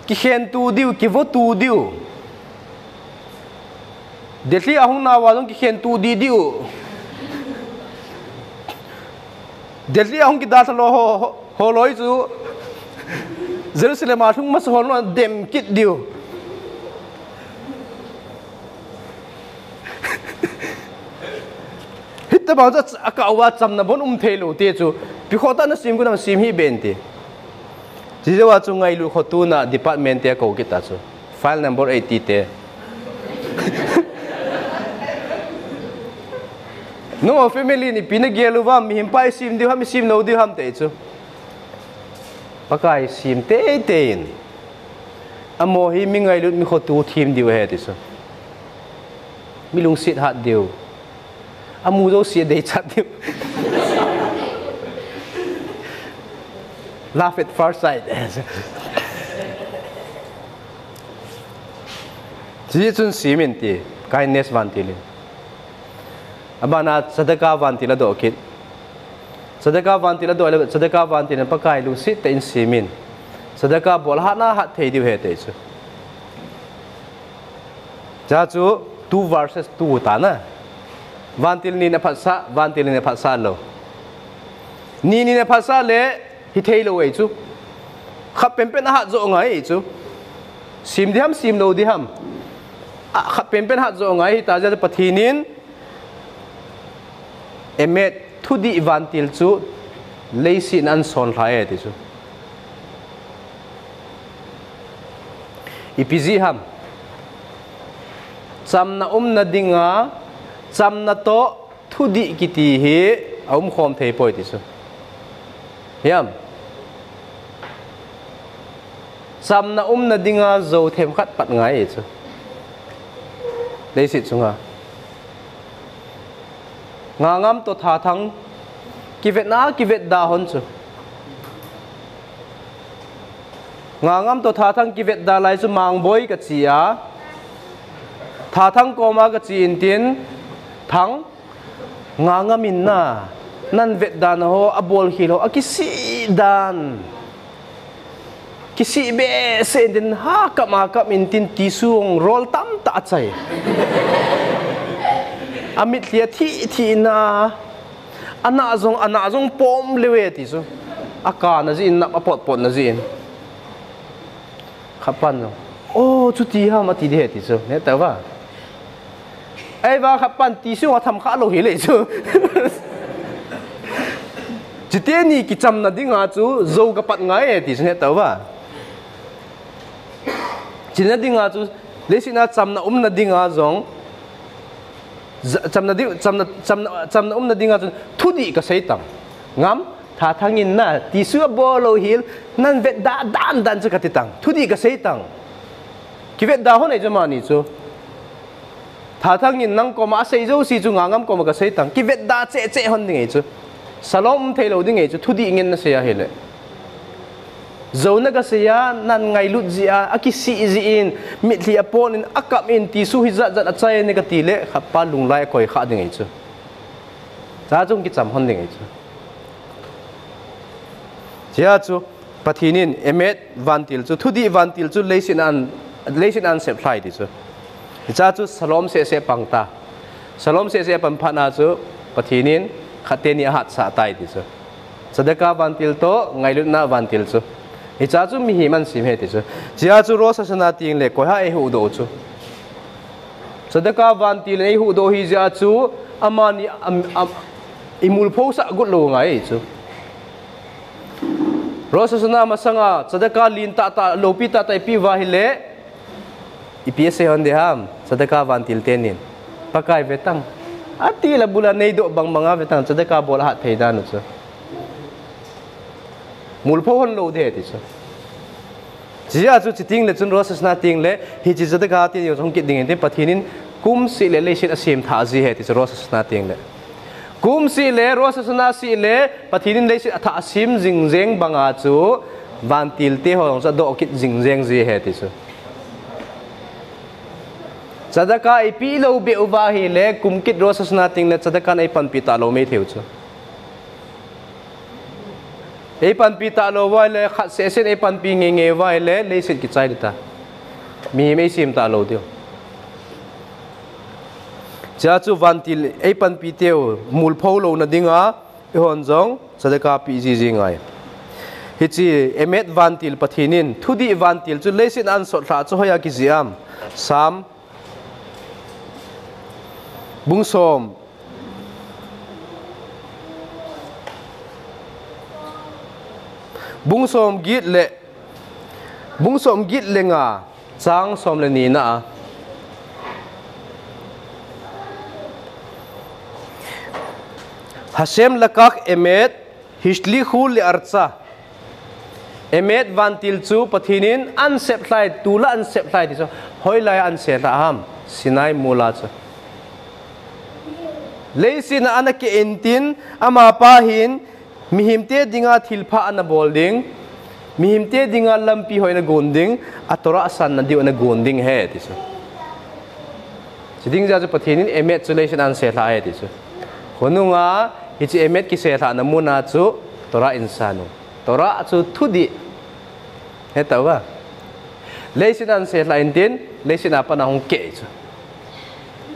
ki khen tu diu ki vo tu diu detli ahung na walong ki khen tu di diu Delhi ahung ki dasa lo holoi chu Jerusalem ahung mas holno dem kit diu hitta ba cha akawa chamna bon thelo te chu pikhota na sim gunam sim hi benti jiwa chu ngai lu khotu na department te ko kita chu file number 80 te no family ni pinagelo wa mi himpai sim diu ham sim no diu ham te chu pakai sim te ten amo hi mi ngai lut mi khotu thim diu he ti so mi lung sit hat diu amu do si de chat diu laugh at first sight ji chun simin ti kindness vantilin abana sadaka vantila do kit sadaka vantila do sadaka vantina pakai lu sit in simin sadaka bol hana hat thei diu he te chu cha chu 2 verses 2 ta na vantil ni na phasa vantil ni na phasa lo ni na phasa le hi thei lo ei chu khap pen hat zo ngai chu sim diham sim lo diham khap pen hat zo ngai ta ja pathinin emet thudi vantil chu leisin an son thae ti chu Ipi diham cham na na dinga cham na to thudi kiti hi khom thei poi ti su hiam cham na na dinga zo them khat pat ngai chu dei sit chunga ngam to tha thang kivet da hon chu ngam to tha thang kivet da lai chu mang boi ka chia tha thang ko ma ka chi in tin thang ngamin na nan vet dan ho abol hilo akisi dan kisi be se din ha ka min tin tisung rol tam ta chai amit lia thi na ana zong pom lewe ti su aka na zin na pot na zin khapan no o chu ti ha ma ti de ti su ne ta ba ai ba khapan ti su wa tham kha lo hi le chu chite ni ki cham na dinga chu zo ka pat ngai ti ne ta ba china dinga chu lesina cham na na dinga zong cham na na dinga chu thudi ka sei tang ngam tha thangin na ti su bolo hil nan vet da dan chu ka ti tang thudi ka sei tang ki vet da ho nei jama ni chu tha thangin nang ko ma sei zo si chu ngam ko ma ka sei tang ki vet da che hon ni chu salom thelo ding chu thudi ngin na se ya hele zona ka seya nan ngai lut zia akisi izin mitli apon in akam in ti su hizat zat achai ne ka tile khapa lunglai koi kha ding chu cha chung ki cham hon ding chu chia chu pathinin emet vantil chu thudi vantil chu leisin an sep thlai ti chu cha chu salom se pangta salom se pan phana chu pathinin khateni hat sa tai ti chu sadaka vantil to ngai lut na vantil chu cha chu mi hi man sim he ti chu chia chu ro sa sana ting le ko ha e hu do chu sadaka vantil ei hu do hi ja chu amani imul pho sa gut lo ngai chu ro sa sana masanga sadaka lin ta lopi ta tai pi wa hi le ipi se hon diham sadaka vantil tenin pakai vetang ati la bulan nei do bang manga vetang sadaka bol hat thei dan chu mulpho hon lo de ti chu jia chu chiting le chun ro sasna ting le hi chi zada ga ti yo jong ki ding te pathinin kum si le le sin asim tha ji he ti ro sasna ting le kum si le ro sasna si le pathinin le sin tha asim jingjeng banga chu vantil te ho sa do ki jingjeng ji he ti chu sadaka ipi lo be uwa hi le kum kit ro sasna ting le sadaka nei pan pi ta lo me theu chu ei pan pi ta lo wa le khat se sen ei pan pi nge wa le sit ki chai ta mi me sim ta lo dio cha chu vantil ei pan pi teo mul pho lo na dinga e hon jong sadaka pi ji ngai hi chi emet vantil pathinin thudi vantil chu le sin an so thla chu hoya ki jiam sam bungsom bungsom git le nga chang som le ni na hasem lakak emet hishli khul le archa emet vantil chu pathinin an sep thlai tula an sep thlai ti so hoilai an se ra ham sinai mula chu leisin anake entin ama pahin mihimte dinga thilpha ana bolding mihimte dinga lampi hoina gonding atora san na diu na gonding he ti so siding ja pathinin emet solution an se la he ti so honunga ichi emet ki se la na muna chu tora insanu tora chu thudi he tawa leisin an se la intin leisin apa na hong ke chu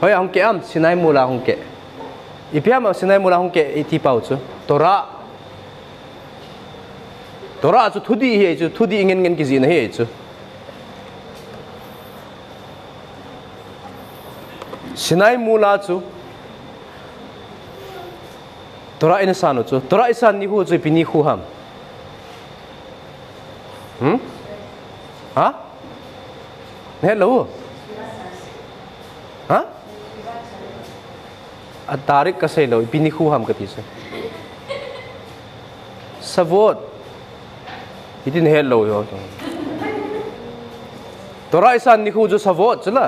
hoi hong ke am sinai mula hong ke ipiam sinai mula hong ke iti pau chu tora chu thudi he chu thudi ngen ki zin he chu sinai mula chu tora insanu chu tora isan ni hu chu pini hu ham hello hả tarik ka say lo ipiniku ham ka tisa savot itin hello yo tora isan ni khu jo savot chla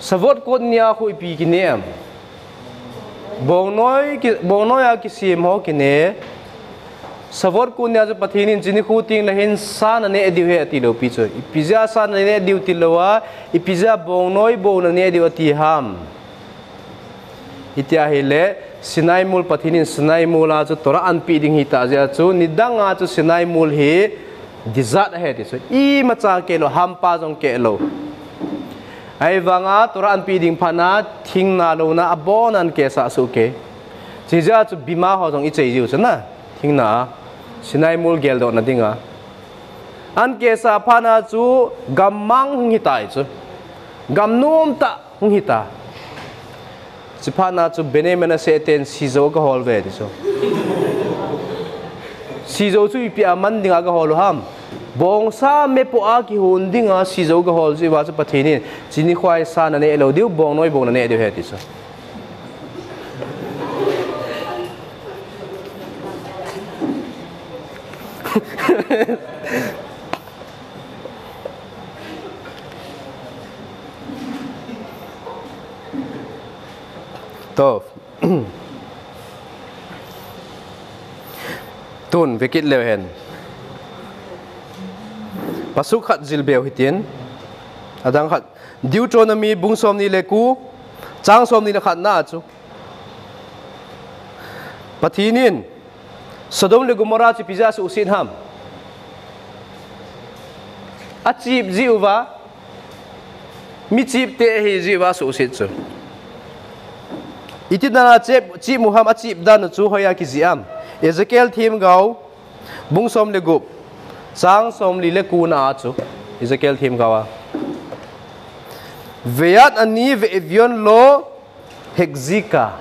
savot ko nia khu ipi kinem bongnoi a ki sim ho kine savot ko nia jo pathinin jini khu ting la hin sa na ne diu he ti lo pi cho ipija sa na ne diu ti lo wa ipija bongnoi bo na ne diu ti ham itia hele sinai mul pathinin sinai mula chu tora an pi ding hi ta ja chu nidanga chu sinai mul hi dizat he ti so I macha ke lo ham pa jong ke lo ai wanga tora an pi ding phana thing na lo na abon an ke sa su ke chi ja chu bima ho jong I chei jiu chana thing na sinai mul gel do na dinga an ke sa phana chu gammang hung hi tai chu gamnum ta hung hi ta Sipana tu benemena seten sizo ka hol ve so sizo tu ipi aman dinga ka hol ham bong sa me po a ki hun dinga sizo ka hol ji wa chu pathini chini khwai sa na ne elo diu bong noi bong na ne diu he ti so Tov Tun vekit leo hen Pasuk khat zilbeo hitin Adang khat Deuteronomy bungsom ni leku Chang som ni khat na chu Pathinin Sodom le Gomorrah chi pija su usin ham Achip ziuwa Mi chip te hi ziuwa su usit chu Iti na chip muham achip dan chu hoya ki ziam Ezekiel thim gau bungsom le gup sang som li le ku na chu Ezekiel thim gawa Veyat ani ve evion lo hexika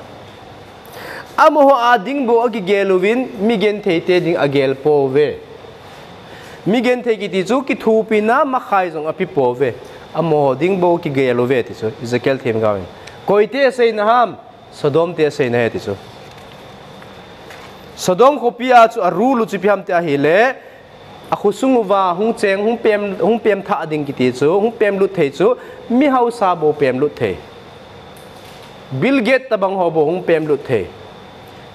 Amoho ading bo agi geluwin migen theite ding agel po ve Migen the ki ti chu ki thu pi na makhai jong api po ve Amoho ding bo ki geluwe ti chu Ezekiel thim gawin koite sei na ham Sodom te sei na he ti chu Sodom khopia chu arulu chu piam te a hele a khusunguwa hung cheng hung pem tha ding ki ti chu hung pem lut thei chu mi hau sa bo pem lut thei Bill Gates tabang ho bo hung pem lut thei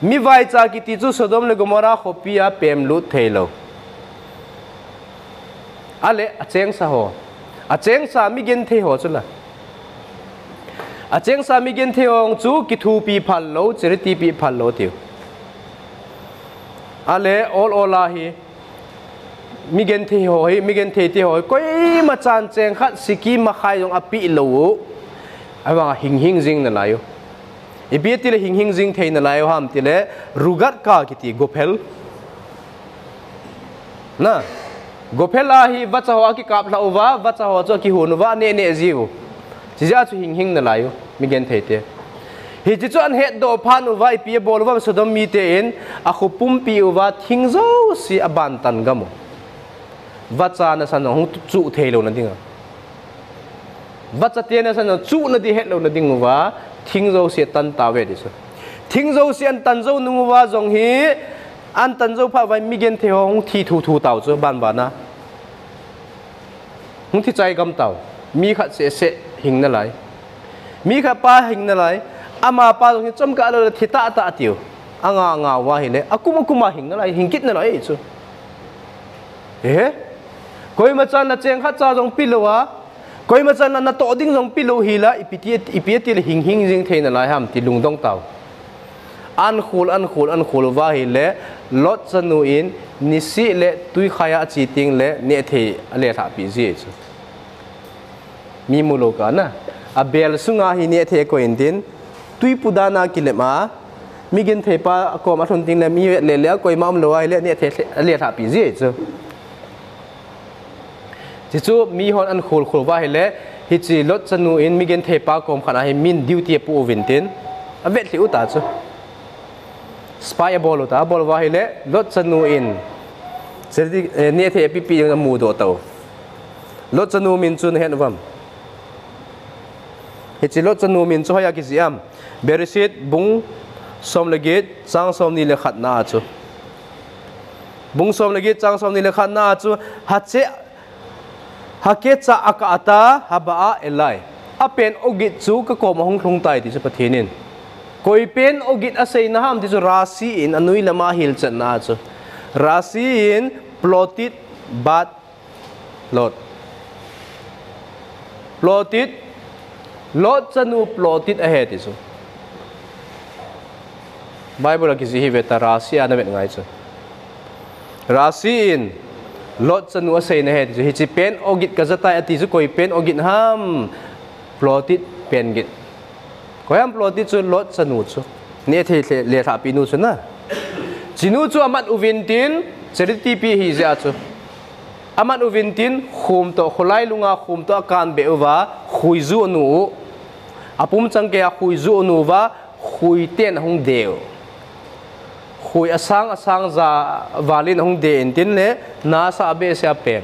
mi vai cha ki ti chu Sodom le Gomorrah khopia pem lut thei lo ale a cheng sa ho a cheng sa mi gen thei ho chu la a cheng sa mi gen thei ong chu ki thu pi phal lo charity pi phal lo tiu ale ola hi migen the hoi migen the te hoi koi ma chan cheng khat siki ma khai jong api lo awa hing hing jing na layo ibi ti le hing hing jing thein na layo ham ti le rugat ka ki ti gopel na gopela hi bacha ho ki kap la wa bacha ho cho ki hun wa ne ne jiu ji ja chu hing hing na layo migen the te hi chi chu an het do phan u vai pi bol wa Sodom mi te in a khupum pi u wa thing zo si aban tan gamo vacha na san hung chu thei lo na dinga vacha te na san chu na di het lo na ding wa thing zo si tan ta we di so thing zo si an tan zo nu wa jong hi an tan zo pha vai mi gen the hong thi thu thu tau chu ban ba na hung thi chai gam tau mi khat se hing na lai mi kha pa hing na lai ama pa jong hi chom ka lo thi ta ta tiu anga nga wa hi le akuma hing na lai hing kit na lai chu koi ma chan na cheng khat cha jong pilowa koi ma chan na to ding jong pilo hi la ipi le hing hing jing thein la ham ti lung dong taw an khul wa hi le lot chanu in nisi le tui khaya chi ting le ne the ale tha pi ji chu mi mulo ka na a bel sunga hi ne the ko in tin tui pudana kilema mi gen the pa ko ma thon ting le mi le koi mam lo ai le ne the ale tha pi ji chu chu mi hon an khul wa hele hi chi lot chanu in mi gen the pa kom khana hi min duty pu vintin a vet li uta chu spy bol uta bol wa hele lot chanu in serdi ne the pi pi mu do to lot chanu min chu hen vam hi chi lot chanu min chu haya ki siam Bereshit bung som legit sang som ni le khat na chu bung som legit sang som ni le khat na chu hache haketcha akata haba elai apen ogit chu ka ko mahong thlung tai ti se pathinin koi pen ogit asei na ham ti chu rasi in anui lama hil chan na chu rasi in plotted bat lot plotted lot chanu plotted ahead ti chu Bible ki hi veta rasi ana vet ngai chu rasi in lot chanu asei na he chu hi chi pen ogit ka zata ati chu koi pen ogit ham plotted pen git koyam plotted chu lot chanu chu ne the le tha pi nu chu na chinu chu amat uvintin charity pi hi ja chu amat uvintin khum to khulai lunga khum to kan beuwa khuizu nu apum changke a khuizu nu wa khui ten hong deu khui asang za valin hong de intin le na sa be sia pen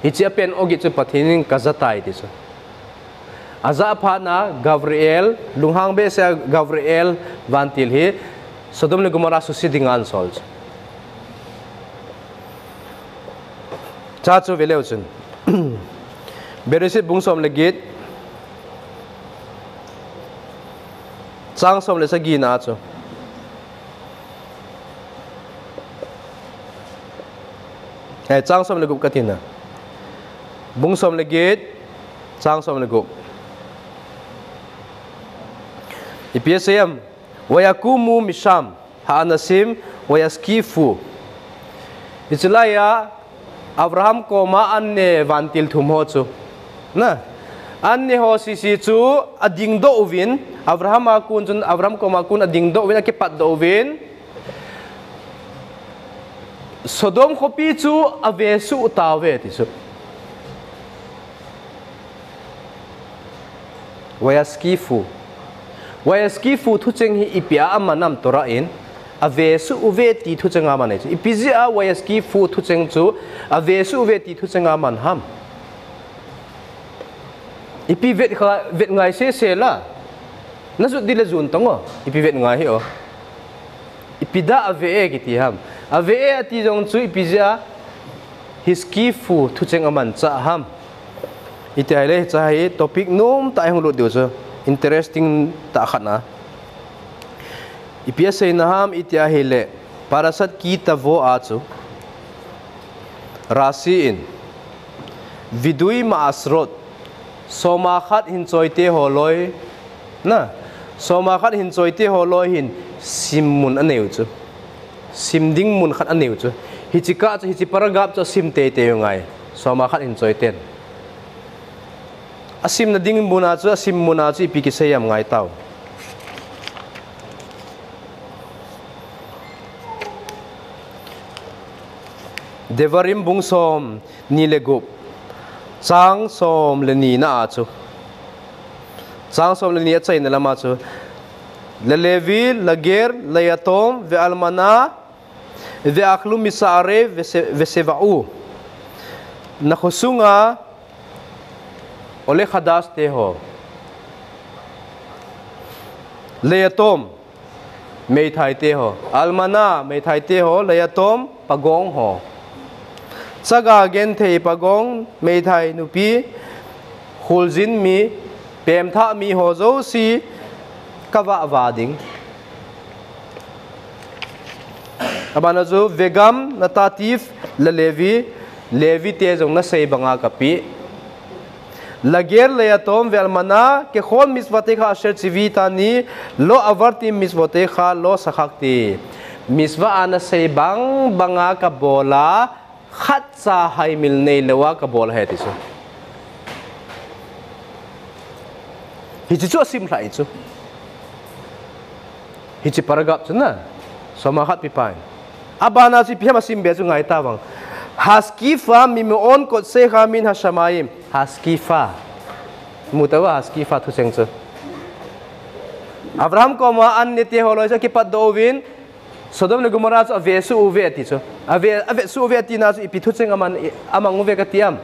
hi chi pen ogi chu pathinin kazatai ti chu aza phana Gabriel lunghang be sia Gabriel vantil hi Sodom le Gomorrah su sidingan sol cha chu veleu chun Bereshit bungsom le git chang som le sagi na chu chang som le gup katina bung som le git chang som le gup ipiasem wayakumu misham hanasim wayaskifu itlaya Abraham koma anne vantil thumho chu na anne ho si chu ading do uvin Abraham akun chun Abraham koma kun ading do uvin ke pat do uvin Sodom khopi chu avesu utawe ti chu wayaskifu thu cheng hi ipia amanam tora in avesu uveti thu cheng aman chu ipizia wayaskifu thu cheng chu avesu uveti thu cheng aman ham ipi vet ngai se la nasu dile zun tongo ipi vet ngai hi o ipida ave ki ti ham ave ati jong chu ipizia hiskifu thu cheng aman cha ham itaile chai topic nom ta hong lo de so interesting ta khana ipia sei na ham itia hele parasat ki tavo a chu rasi in vidui ma asrot soma khat hin choite holoi na soma khat hin choite holoi hin simmun aneu chu simding mun khat aneu chu hichika chu hichi paragap chu simte te ngai soma khat hin choiten asim na ding muna chu asim muna chu ipi ki sayam ngai taw devarim bungsom nilegup chang som le ni na chu chang som le ni chai na lama chu le levi lager layatom ve almana ve akhlu misare ve sevau na khusunga ole khadas te ho layatom mei thai te ho almana mei thai te ho layatom pagong ho saga gen thei pagong mei thai nupi hulzin mi pem tha mi ho zo si kawa vading abana zo vegam natatif la levi te jong na sei banga kapi lager layatom velmana ke khon miswate kha asher chivita ni lo avarti miswate kha lo sakhakti miswa ana sei bang banga ka bola khatsa hai milne lewa ka bol hai tisu hichi chu sim lai chu hichi paragap chu na soma khat pi pai abana si phema sim be chu ngai ta wang haskifa mimon ko se khamin hashamayim haskifa mutawa haskifa thu cheng chu Abraham ko ma an nete holoi sa ki pat dovin Sodom le Gomorrah avesu uveti chu ave su uveti na chu ipi thu cheng aman amang uve ka tiam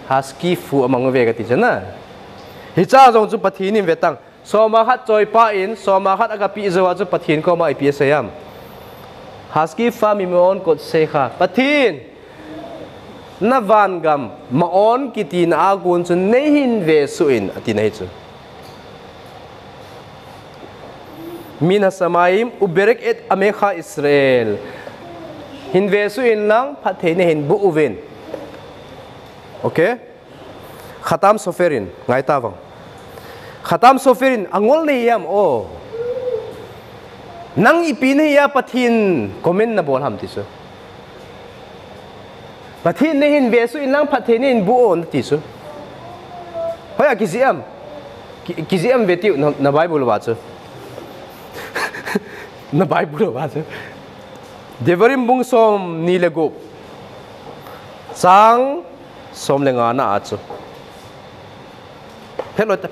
husky fu among ve ka ti chana hi cha jong chu pathin in vetang soma khat choi pa in soma khat aga pi zawa chu pathin ko ma ipi sayam husky fa mi mon ko se kha pathin na van gam ma on ki ti na agun chu nei hin ve su in ati nei chu mina samaim uberek et amekha Israel hin ve su in lang pathin hin bu uven okay khatam soferin ngai tawang khatam soferin angol nei yam o nang ipin ya pathin comment na bol ham ti su pathin ne hin ve su in lang pathin in bu on ti su hoya kiziam veti na bible wa chu na bible wa chu devarim bung som ni le go sang som le nga na a chu pelot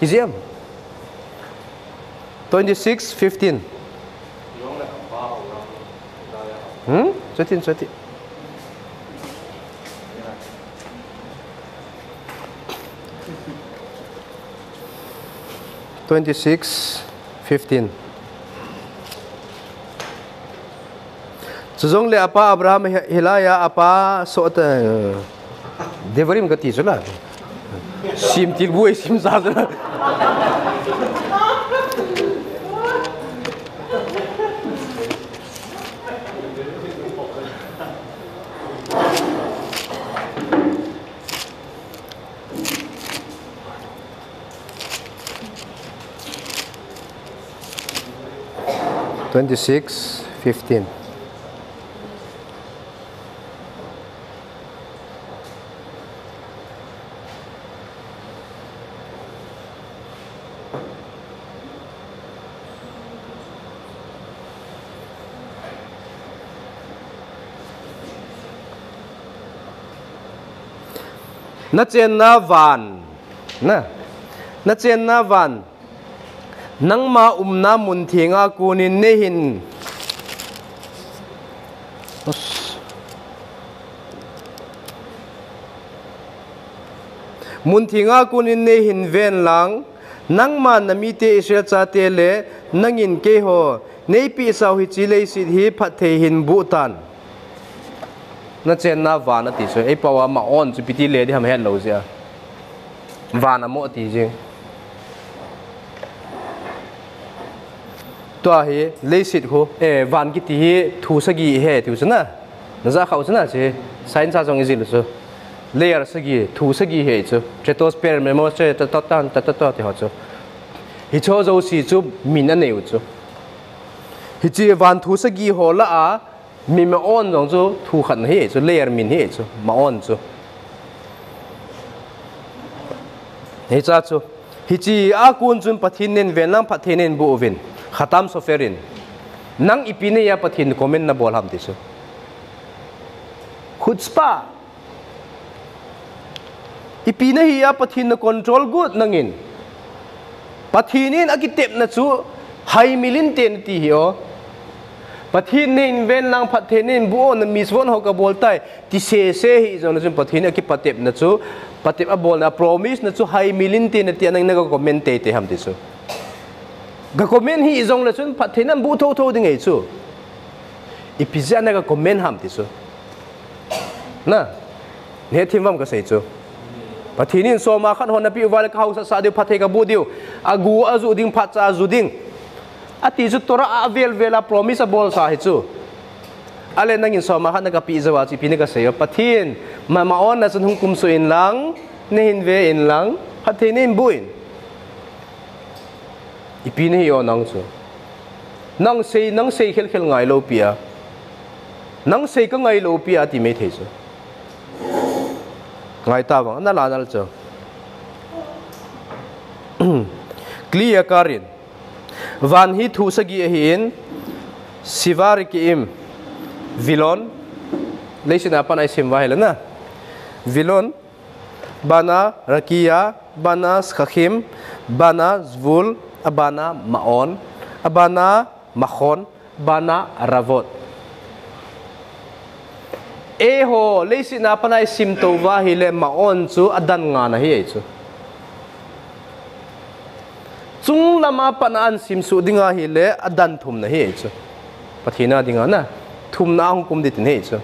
kiziam 26:15 13 26:15 Suzong le apa Abraham hilaya apa sot devarim ka ti sula sim til buai sim sa sula (26:15) na chen na van na chen na van nang ma na mun thinga kunin nehin mun thinga kunin nehin ven lang nang ma namite Israel cha te le nangin ke ho nei pi sau hi chi lei sit hi phathe hin butan na chen na van ati so ei pawa ma on chu piti le di ham hen lo sia van amo ti jing to hi lei sit ho van ki ti hi thu sagi he tu chana na za khau chana che sain cha jong izil so layer sagi thu sagi he chu tretosper memo che ta tan ta ti ho chu hi cho zo si chu min na neu chu hi chi van thu sagi ho la a mi ma on jong chu thu khan he chu layer min he chu ma on chu he cha chu hi chi a kun chun pathin nen ven lang pathin nen bu vin khatam soferin nang ipine ya pathin comment na bol ham ti chu khutspa ipine hi ya pathin na control good nangin pathinin akitep na chu hai milin ten ti hi o pathin nen ven lang pathin bu on miswon ho ka bol tai ti se hi jong na chu pathin aki patep na chu patep a bol na promise na chu hai milin ten ti anang na ka comment te ham ti chu ga comment hi zong la chun pathinam bu tho ding ei chu ipizia na ga comment ham ti chu na ne thimwam ka sei chu pathinin soma khan hon na pi wal ka hausa sa de pathe ka bu diu agu azu ding phat cha azu ding ati chu tora avel vela promise a bol sa hi chu ale nangin soma khan na ka pi zawa chi pi ne ka sei pathin ma on na chun hung kum su in lang ne hin ve in lang pathinin buin ipine hi o nang chu nang sei khel ngai lo pia nang sei ka ngai lo pia ti me the chu ngai ta wang na la dal chu clear karin van hi thu sagi hin sivar ki im vilon leisina panai sim wa hela na vilon bana rakia bana skhim bana zvul abana maon abana makhon bana ravot ho leisi na panai sim to wa hi le ma on chu adan nga na hi chu chung lama panan sim su dinga hi le adan thum na hi chu pathina dinga na thum na hung kum ditin hi chu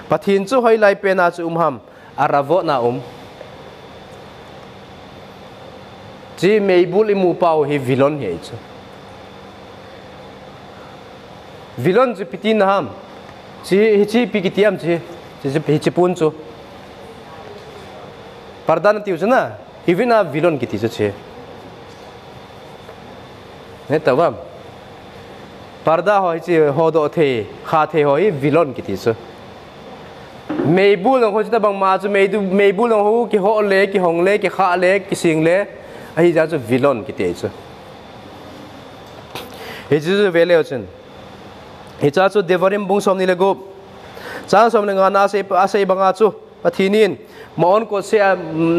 pathin chu hoi lai pe na chu ham aravo na chi meibul imu pau hi vilon hi chu vilon chu pitin ham chi pikitiam chi pun chu pardan tiu chu na hivina vilon kiti chu che ne tawam parda hoi chi hodo the kha the hoi vilon kiti chu meibul ho chu bang ma chu meibul ho ki ho le ki hong le ki kha le ki sing le ai ja chu vilon kiti chu he chu vele chen hicha chu devarim bung som ni le gup chang som nga na se ase banga chu pathinin maon ko se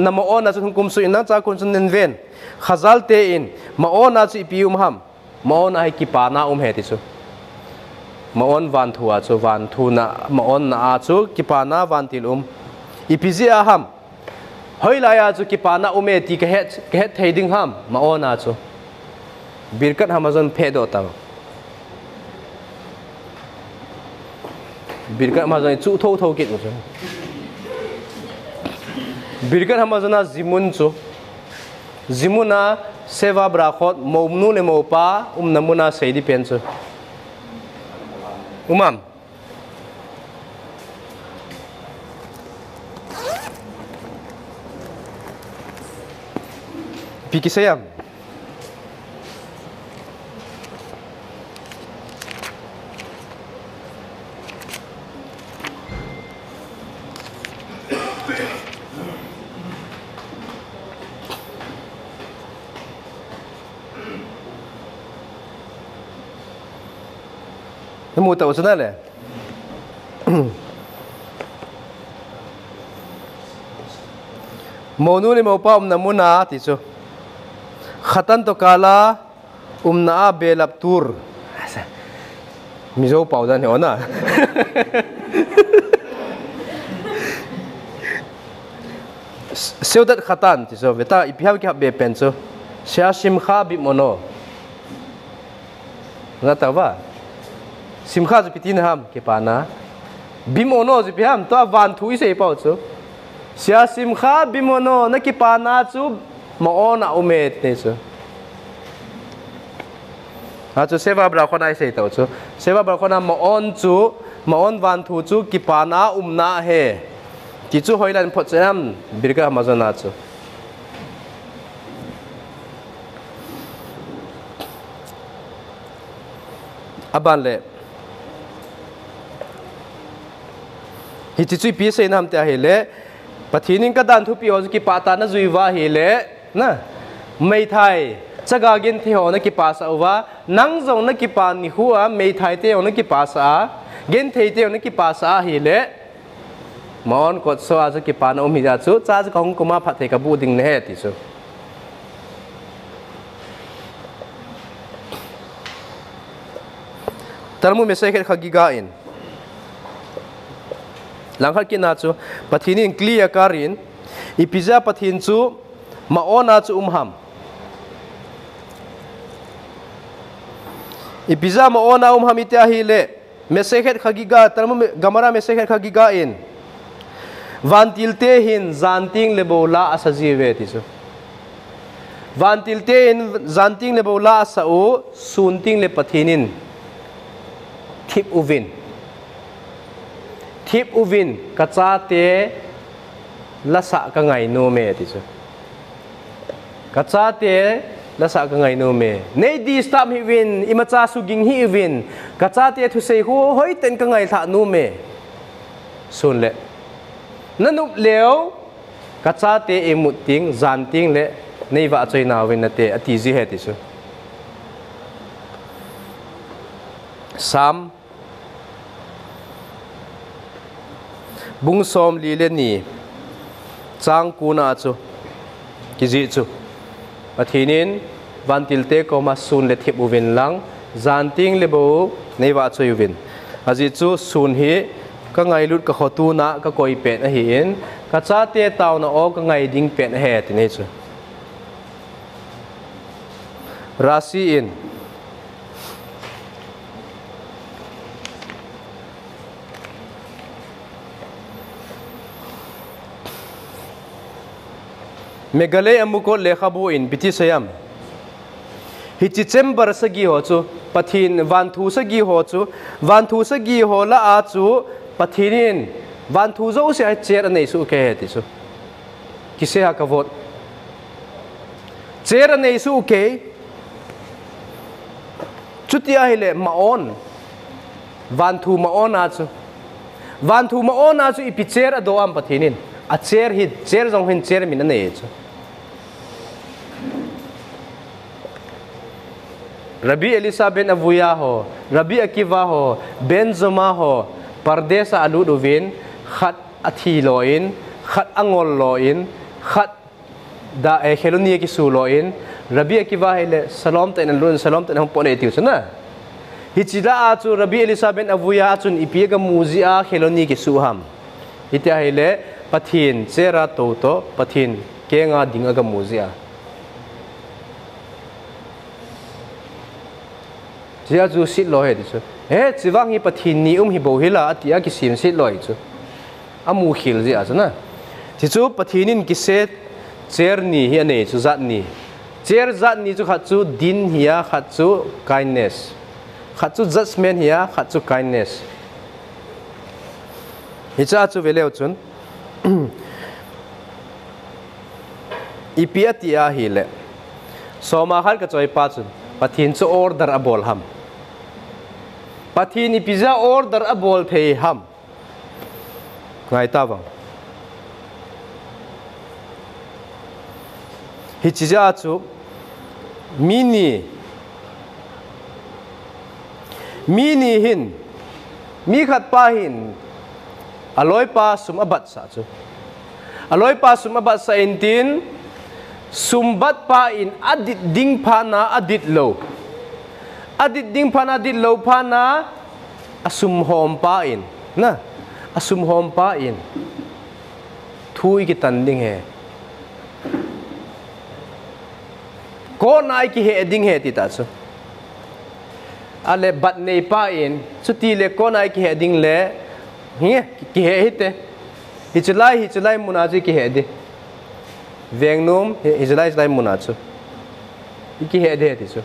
na maon na chu kum su in cha kun chun nen ven khazal te in maon na chu ipi ham maon ai ki pa na he ti chu maon van thua chu van thu na maon na a chu ki pa na van til ipi ji a ham hoi la ya chu ki pa na e ti ka het thading ham maon na chu birkat hamazon phe do ta birkat hamazon chu tho kit chu birkat hamazona zimun chu zimuna seva brakhot momnu le mopa namuna seidi pen chu umam pikisayam Nemu tahu sana le. Monu ni mau pa namuna tisu. Khatan to kala na belap tur. Mizo pau dan ona. Seudat khatan tisu. Beta ipiham ki be penso. Sia simkha bi mono. Ngata ba? Simkha ju pitin ham ke pana bimono ju piam to van thui se pau chu sia simkha bimono na ki pana chu maona umet te chu ha chu seva bra khona se to chu seva bra khona maon chu maon van thu chu ki pana na he ti chu hoilan phot cham birka mazana chu aban le hichi pi se nam ta hele pathinin ka dan thu pi ho ki pata na juiwa hele na mei thai chaga gen the ho na ki pasa wa nang zong na ki pa ni huwa mei thai te ho na ki pasa gen thei te ho na ki pasa hele mon ko so a ki pa na mi ja chu cha kong kuma pha the ka bu ding ne he ti chu tarmu me se kher khagiga in langkhat ki na chu pathinin clear karin ipiza pathin chu maona chu ham ipiza maona ham ita hi le mesekhet khagiga tarmu gamara mesekhet khagiga in vantilte hin zanting le bola asajiwe ti chu vantilte in zanting le bola asau sunting le pathinin thip uvin Tip uvin kacate lasa ka ngai no me ti chu kacate lasa ka ngai no me nei di stop hi win imacha suging hi win kacate thu sei ho hoi ten ka ngai tha no me sun le nanu leo kacate emuting zanting le nei wa choi na win na te ati ji he ti chu sam bung som li le ni chang kuna chu ki ji chu pathinin vantilte ko ma sun le thip uvin lang zanting le bo nei wa chu uvin aji chu sun hi ka ngai lut ka khotu na ka koi pet a hin ka cha te taw na o ka ngai ding pet he ti nei chu rasi in megale amuko lekhabu in biti sayam hichi chamber sagi ho chu pathin van thu sagi ho chu van thu sagi ho la a chu pathinin van thu zo se chair nei su ke he ti chu kise ha ka vote chair nei su ke chutia hile maon van thu maon a chu van thu maon a chu ipi chair ado am pathinin a chair hi chair jong hin chair min nei chu Rabi Elisa ben Avuya ho, Rabi Akiva ho, Ben Zoma ho, Pardesa aluduvin, khat athi loin, khat angol loin, khat da Helonia kisu loin, Rabi Akiva hele salam ta inalun salam ta hong pone tiu sana. Hichida achu Rabi Elisa ben Avuya achun ipiga muzia Helonia kisu ham. Hitia hele pathin chera toto pathin kenga dinga ga muzia. Chia chu sit lo he chu he chiwang hi pathin ni hi bo hila atia ki sim sit loi chu amu khil ji a chana chi chu pathinin ki set chair ni hi ane chu zat ni chair zat ni chu khat chu din hiya khat chu kindness khat chu judgment hiya khat chu kindness hi cha chu veleu chun ipi atia hi le soma khal ka choi pa chun pathin chu order a bol ham Pathini pizza order a bol pay ham. Ngai tawang. Hichija chu mini hin mi khat pa hin aloi pa sum abat sa chu aloi pa sum abat sa intin sumbat pa in adit ding pa na adit lo adit ding pana dit lo pana asum hom pa in na asum hom pa in thui ki tan ding he ko nai ki he ding he ti ta chu ale bat nei pa in chuti le ko nai ki he ding le hi ki he hite hi chulai munaji ki he de vengnum hi chulai munachu ki he de ti chu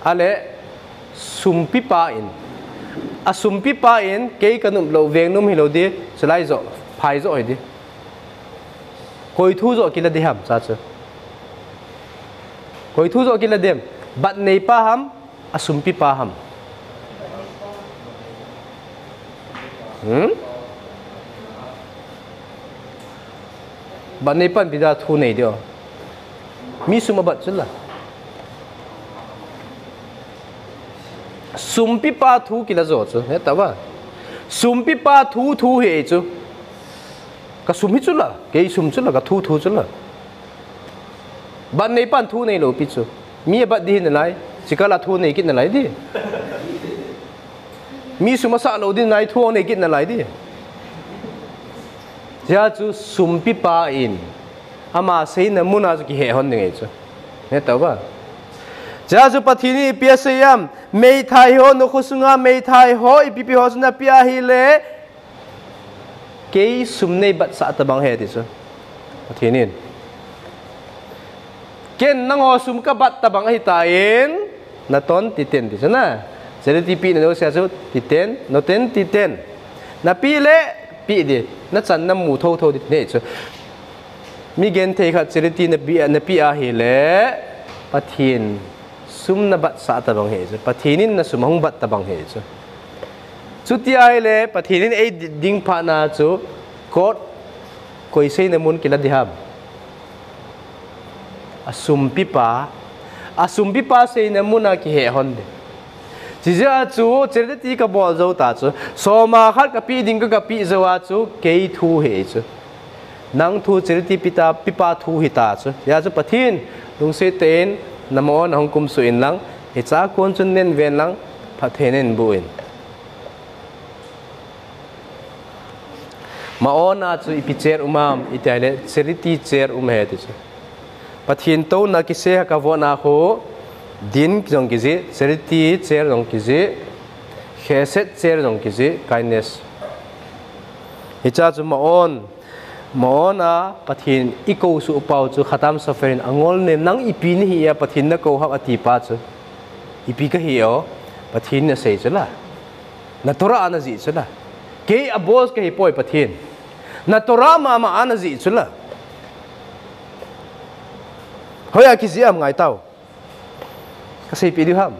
ale sumpi pa in a sumpi pa in ke kanum lo vengnum hilo di chlai zo phai zo di koi thu zo kila diham cha cha koi thu zo kila dem bat nei pa ham a sumpi pa ham bat nei pan bida thu nei dio mi suma bat chula sumpi pa thu kila zo chu he tawa sumpi pa thu he chu ka sumhi chula ke sum chula ka thu chula ban nei pan thu nei lo pi chu mi ba di na lai chikala thu nei kit na lai di mi suma sa lo din nai thu nei kit na lai di ja chu sumpi pa in ama sei na muna ki he hon nei chu he tawa Jazu pathini piasayam mei thai ho no khusunga mei thai ho ipipi ho suna pia hi le ke sumnei bat sa tabang he ti so pathinin ken nang ho sum ka bat tabang hi tain na ton titen ti sana sele ti pi no sia so titen no ten titen na pi le pi di na chan na mu tho tho di ne so mi gen thei khat sele ti na pi a hi le pathin sum na bat sa tabang he chu pathinin na sumhong bat tabang he chu chuti ai le pathinin ei ding pha na chu kot koi sei na mun kila diham asum pipa sei na muna ki he hon de jija chu cherde ti ka bol zo ta chu soma khat ka pi ding ka pi zawa chu ke thu he chu nang thu cherde pita pipa thu hi ta chu ya chu pathin lung se ten namo na hong kum su in lang he cha kon chun nen ven lang pathenen buin ma ona chu ipi chair umam itale charity chair he ti chu pathin to na ki se ka vo na ho din jong ki ji charity chair jong ki ji kheset chair jong ki ji kindness hicha chu ma on a pathin iko su upau chu khatam safarin angol ne nang ipi ni hi pathin na ko ha ati pa chu ipi ka hi o pathin na sei chula na tora ana ji chula ke abos ke hi poi pathin na tora ma ana ji chula hoya ki ziam ngai tau ka sei pi diham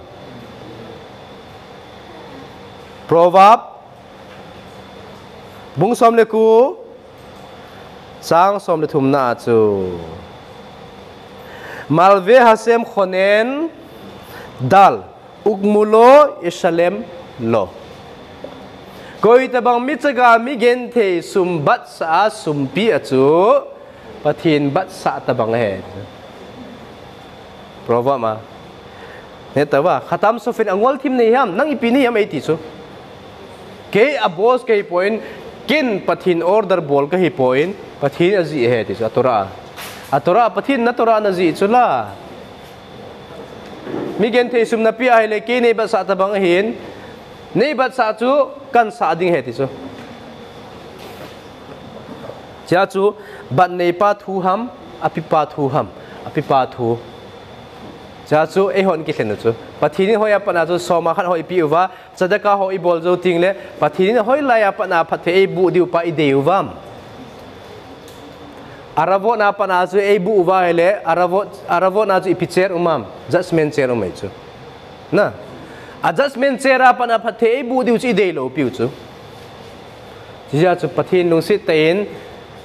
proverb bung som le ku sang som le thum na chu malve hasem khonen dal ukmulo isalem lo koi tabang mitsaga mi gen the sumbat sa sumpi achu pathin bat sa tabang he proverb ma netawa khatam sofin angwal thim nei ham nang ipini ham ei ti chu ke abos ke point kin pathin order bol ka hi point pathin azi he ti chu atora pathin na tora na ji chula mi gen the sum na pi ai le ke nei ba sa tabang hin nei ba sa chu kan sa ding he ti chu cha chu bat nei pa thu ham api pa thu ham api pa thu cha chu e hon ki thlen chu pathini hoya pana chu soma khan hoi pi uwa chadaka hoi bol zo ting le pathini hoi la ya pana phathe e bu diu pa i deuwam aravo na pana chu e bu uwa hele aravo na chu ipicher umam judgment chair umai chu na adjustment chair pana phathe e bu diu chi dei lo piu chu ji chu pathin lung sit tein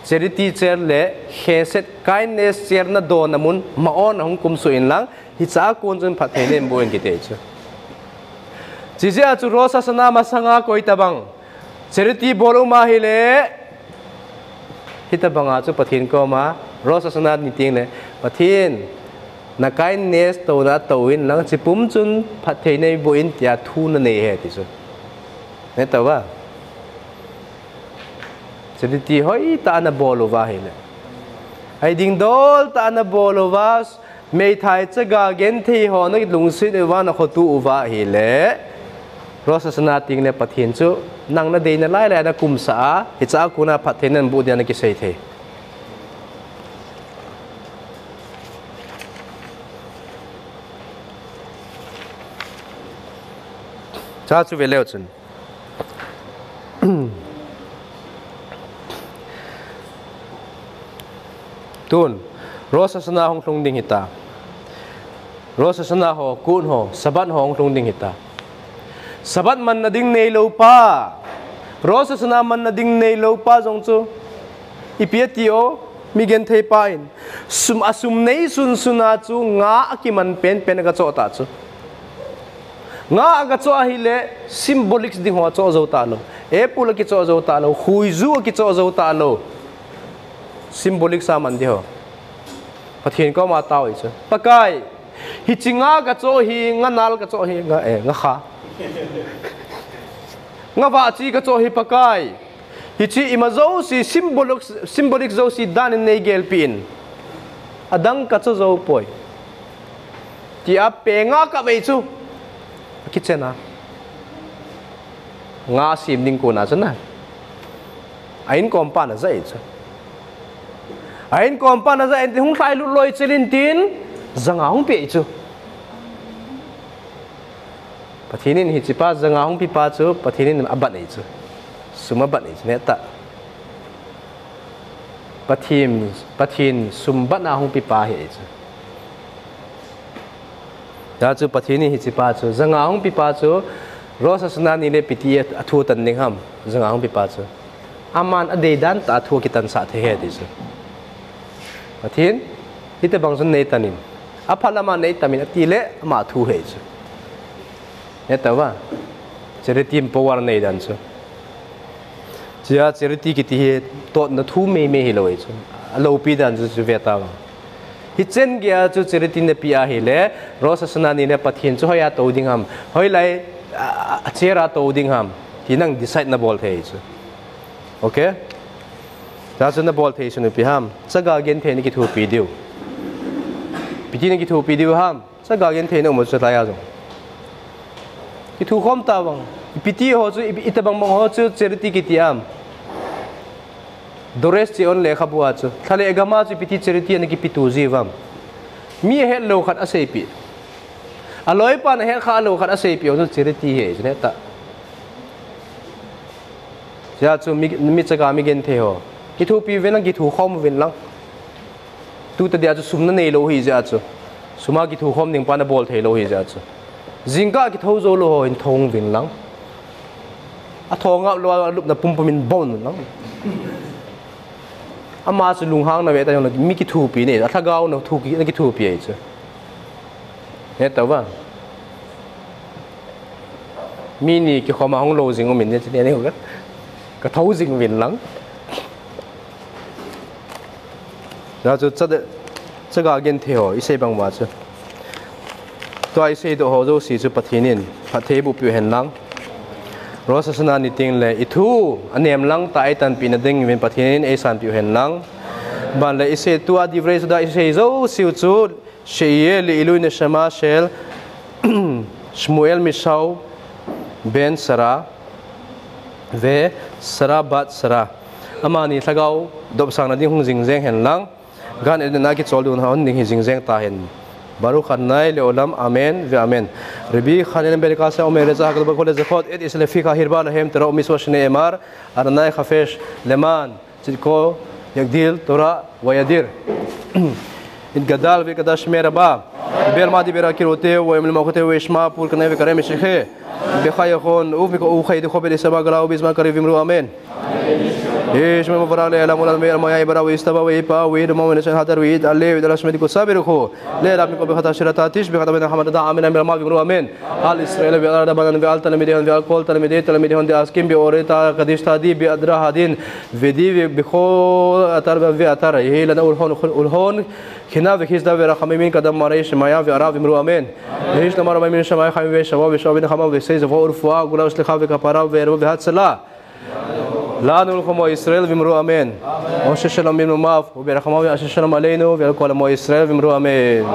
charity chair le kheset kindness chair na do namun maon hong kum su in lang hi cha kon chen phathe ne boin ki te chu jija chu rosa sana masanga koi tabang charity bolu ma hi le hitabanga chu pathin ko ma rosa sana ni ting le pathin na kindness to na to in lang chipum chun phathe nei boin tia thu na nei he ti chu ne tawa charity hoi ta na bolu wa hi le ai ding dol ta na bolu wa mei thai chaga gen thi ho na lungsin ewa na khotu uwa hi le rosa sana ting le pathin chu nang na de na lai la na kum sa hi cha ku na pathin nan bu dia na ki sei the cha chu ve leo chun tun rosa sana hong tlung ding hita rosa sana ho kun ho sabat hong tlung ding hita sabat man na ding nei lo pa rosa sana man na ding nei lo pa jong chu ipiatio mi gen thei pa in sum asum nei sun suna chu nga akiman pen ga cho ta chu nga aga cho hi le symbolics ding ho cho zo ta lo e pula ki cho zo ta lo huizu ki cho zo ta lo symbolic sa man di ho pathin ko ma tao ichu pakai hi chinga ka cho hi nga nal ka cho hi nga kha nga va chi ka cho hi pakai hi chi imazo si symbolic zo si dan nei gel pin adang ka cho zo poi ti a pe nga ka be chu kichena nga sim ning ko na chana ain kompa na zai chu ain kompa na za enti hung thai lu loi chelin tin zanga hung pe chu pathinin hi chipa zanga hung pi pa chu pathinin abat nei chu suma bat nei ne ta pathin sumbat na hung pi pa he chu da chu pathinin hi chipa chu zanga hung pi pa chu rosa sna ni le piti athu tan ning ham zanga hung pi pa chu aman ade dan ta thu kitan sa the he di chu pathin hite bangson nei tanin aphalama nei tamin atile ma thu he chu netawa charity power nei dan chu chia charity ki ti he to na thu me hi loi chu alo pi dan chu veta wa hi chen gya chu charity ne pia hi le rosa sana ni ne pathin chu hoya to ding ham hoi lai chera to ding ham ti nang decide na bol the chu okay That's the nabol taste no diham. Saga again ten ki thu pi diu. Piti ki thu pi diu ham. Saga again ten no mo sa taya zo. Ki thu khom ta bang. Piti ho chu itabang mong ho chu charity ki tiam. Dores chi on le khabua chu. Thale agama chu piti charity an ki pitu jiwam. Mi he lo khat asei pi. Aloi pa na he kha lo khat asei pi on charity he jne ta. Ya chu mi chaga mi gen the ho. Ki thu pi ven ki thu khom ven lang. Tu ta dia chu sumna nei lo hi ja chu. Suma ki thu khom ning pa na bol the lo hi ja chu. Jingka ki tho zo lo ho in thong ven lang. A thong a lo lup na pum pumin bon lang. Ama chu lung hang na ve ta yong mi ki thu pi ne a thagao no thu ki thu pi ai chu. He ta wa. Mi ni ki khoma hong lo jing o min ne che ne ho ka thâu dinh viên lắng, đó cho chắc cái gen theo ý xây bằng mà chứ, tôi xây đồ hồ dâu xí chú bắt thiên nhiên bắt thế bộ biểu hiện lắng, rồi sau này nị tiếng lệ ít thu anh em lắng tại tan pin đinh viên bắt thiên nhiên ấy san biểu hiện lắng, bạn lệ xây tua đi về đó xây dâu siêu chú xây lệ ilui neshama shel Shmuel Mishau Ben Sarah về Sarah bat Sarah amani thagau dob sang na ding hung jing jeng hen lang gan ed na ki chol dun haun ning hi jing jeng ta hen baru khan nai le olam amen ve amen rebi khanen berika sa omer za hakal bakol zakhot ed isle fi ka hirba la hem tara umis washne emar arnai khafesh leman chiko yagdil tora wayadir in gadal ve kadash meraba bel madi berakirote wa yamil makote wa ishma pur kana ve karem shekhe بخيخون أوفك أوخيد خبر السماء قلا وبسم كريم امرؤ آمين إيش ما فرا لا مولا مير ما يبرا ويستبا ويبا ويد ما من هذا ويد الله ويد رسمي كو صابر خو لا لا بكم بخطا شراتاتش بخطا بين محمد دا آمين ما امرؤ آمين آل إسرائيل بيار دبان بيال تلميذ بيال كول تلميذ هندي أسكيم بيوريتا قديش تادي بأدرا هادين فيدي بخو أتر بأتر هي لنا أولهون خنا بخيز دا برخمين قدم ماريش مايا في عرب امرؤ آمين إيش نمر ما من شماي خمي بشوا بشوا خما بسيز فور فوا غلا وسل خاف كفارا ويرو بهات سلا لا نلقم إسرائيل بمرو آمين وششلم بمرو ماف وبرخماوي أششلم علينا وبركول مو إسرائيل بمرو آمين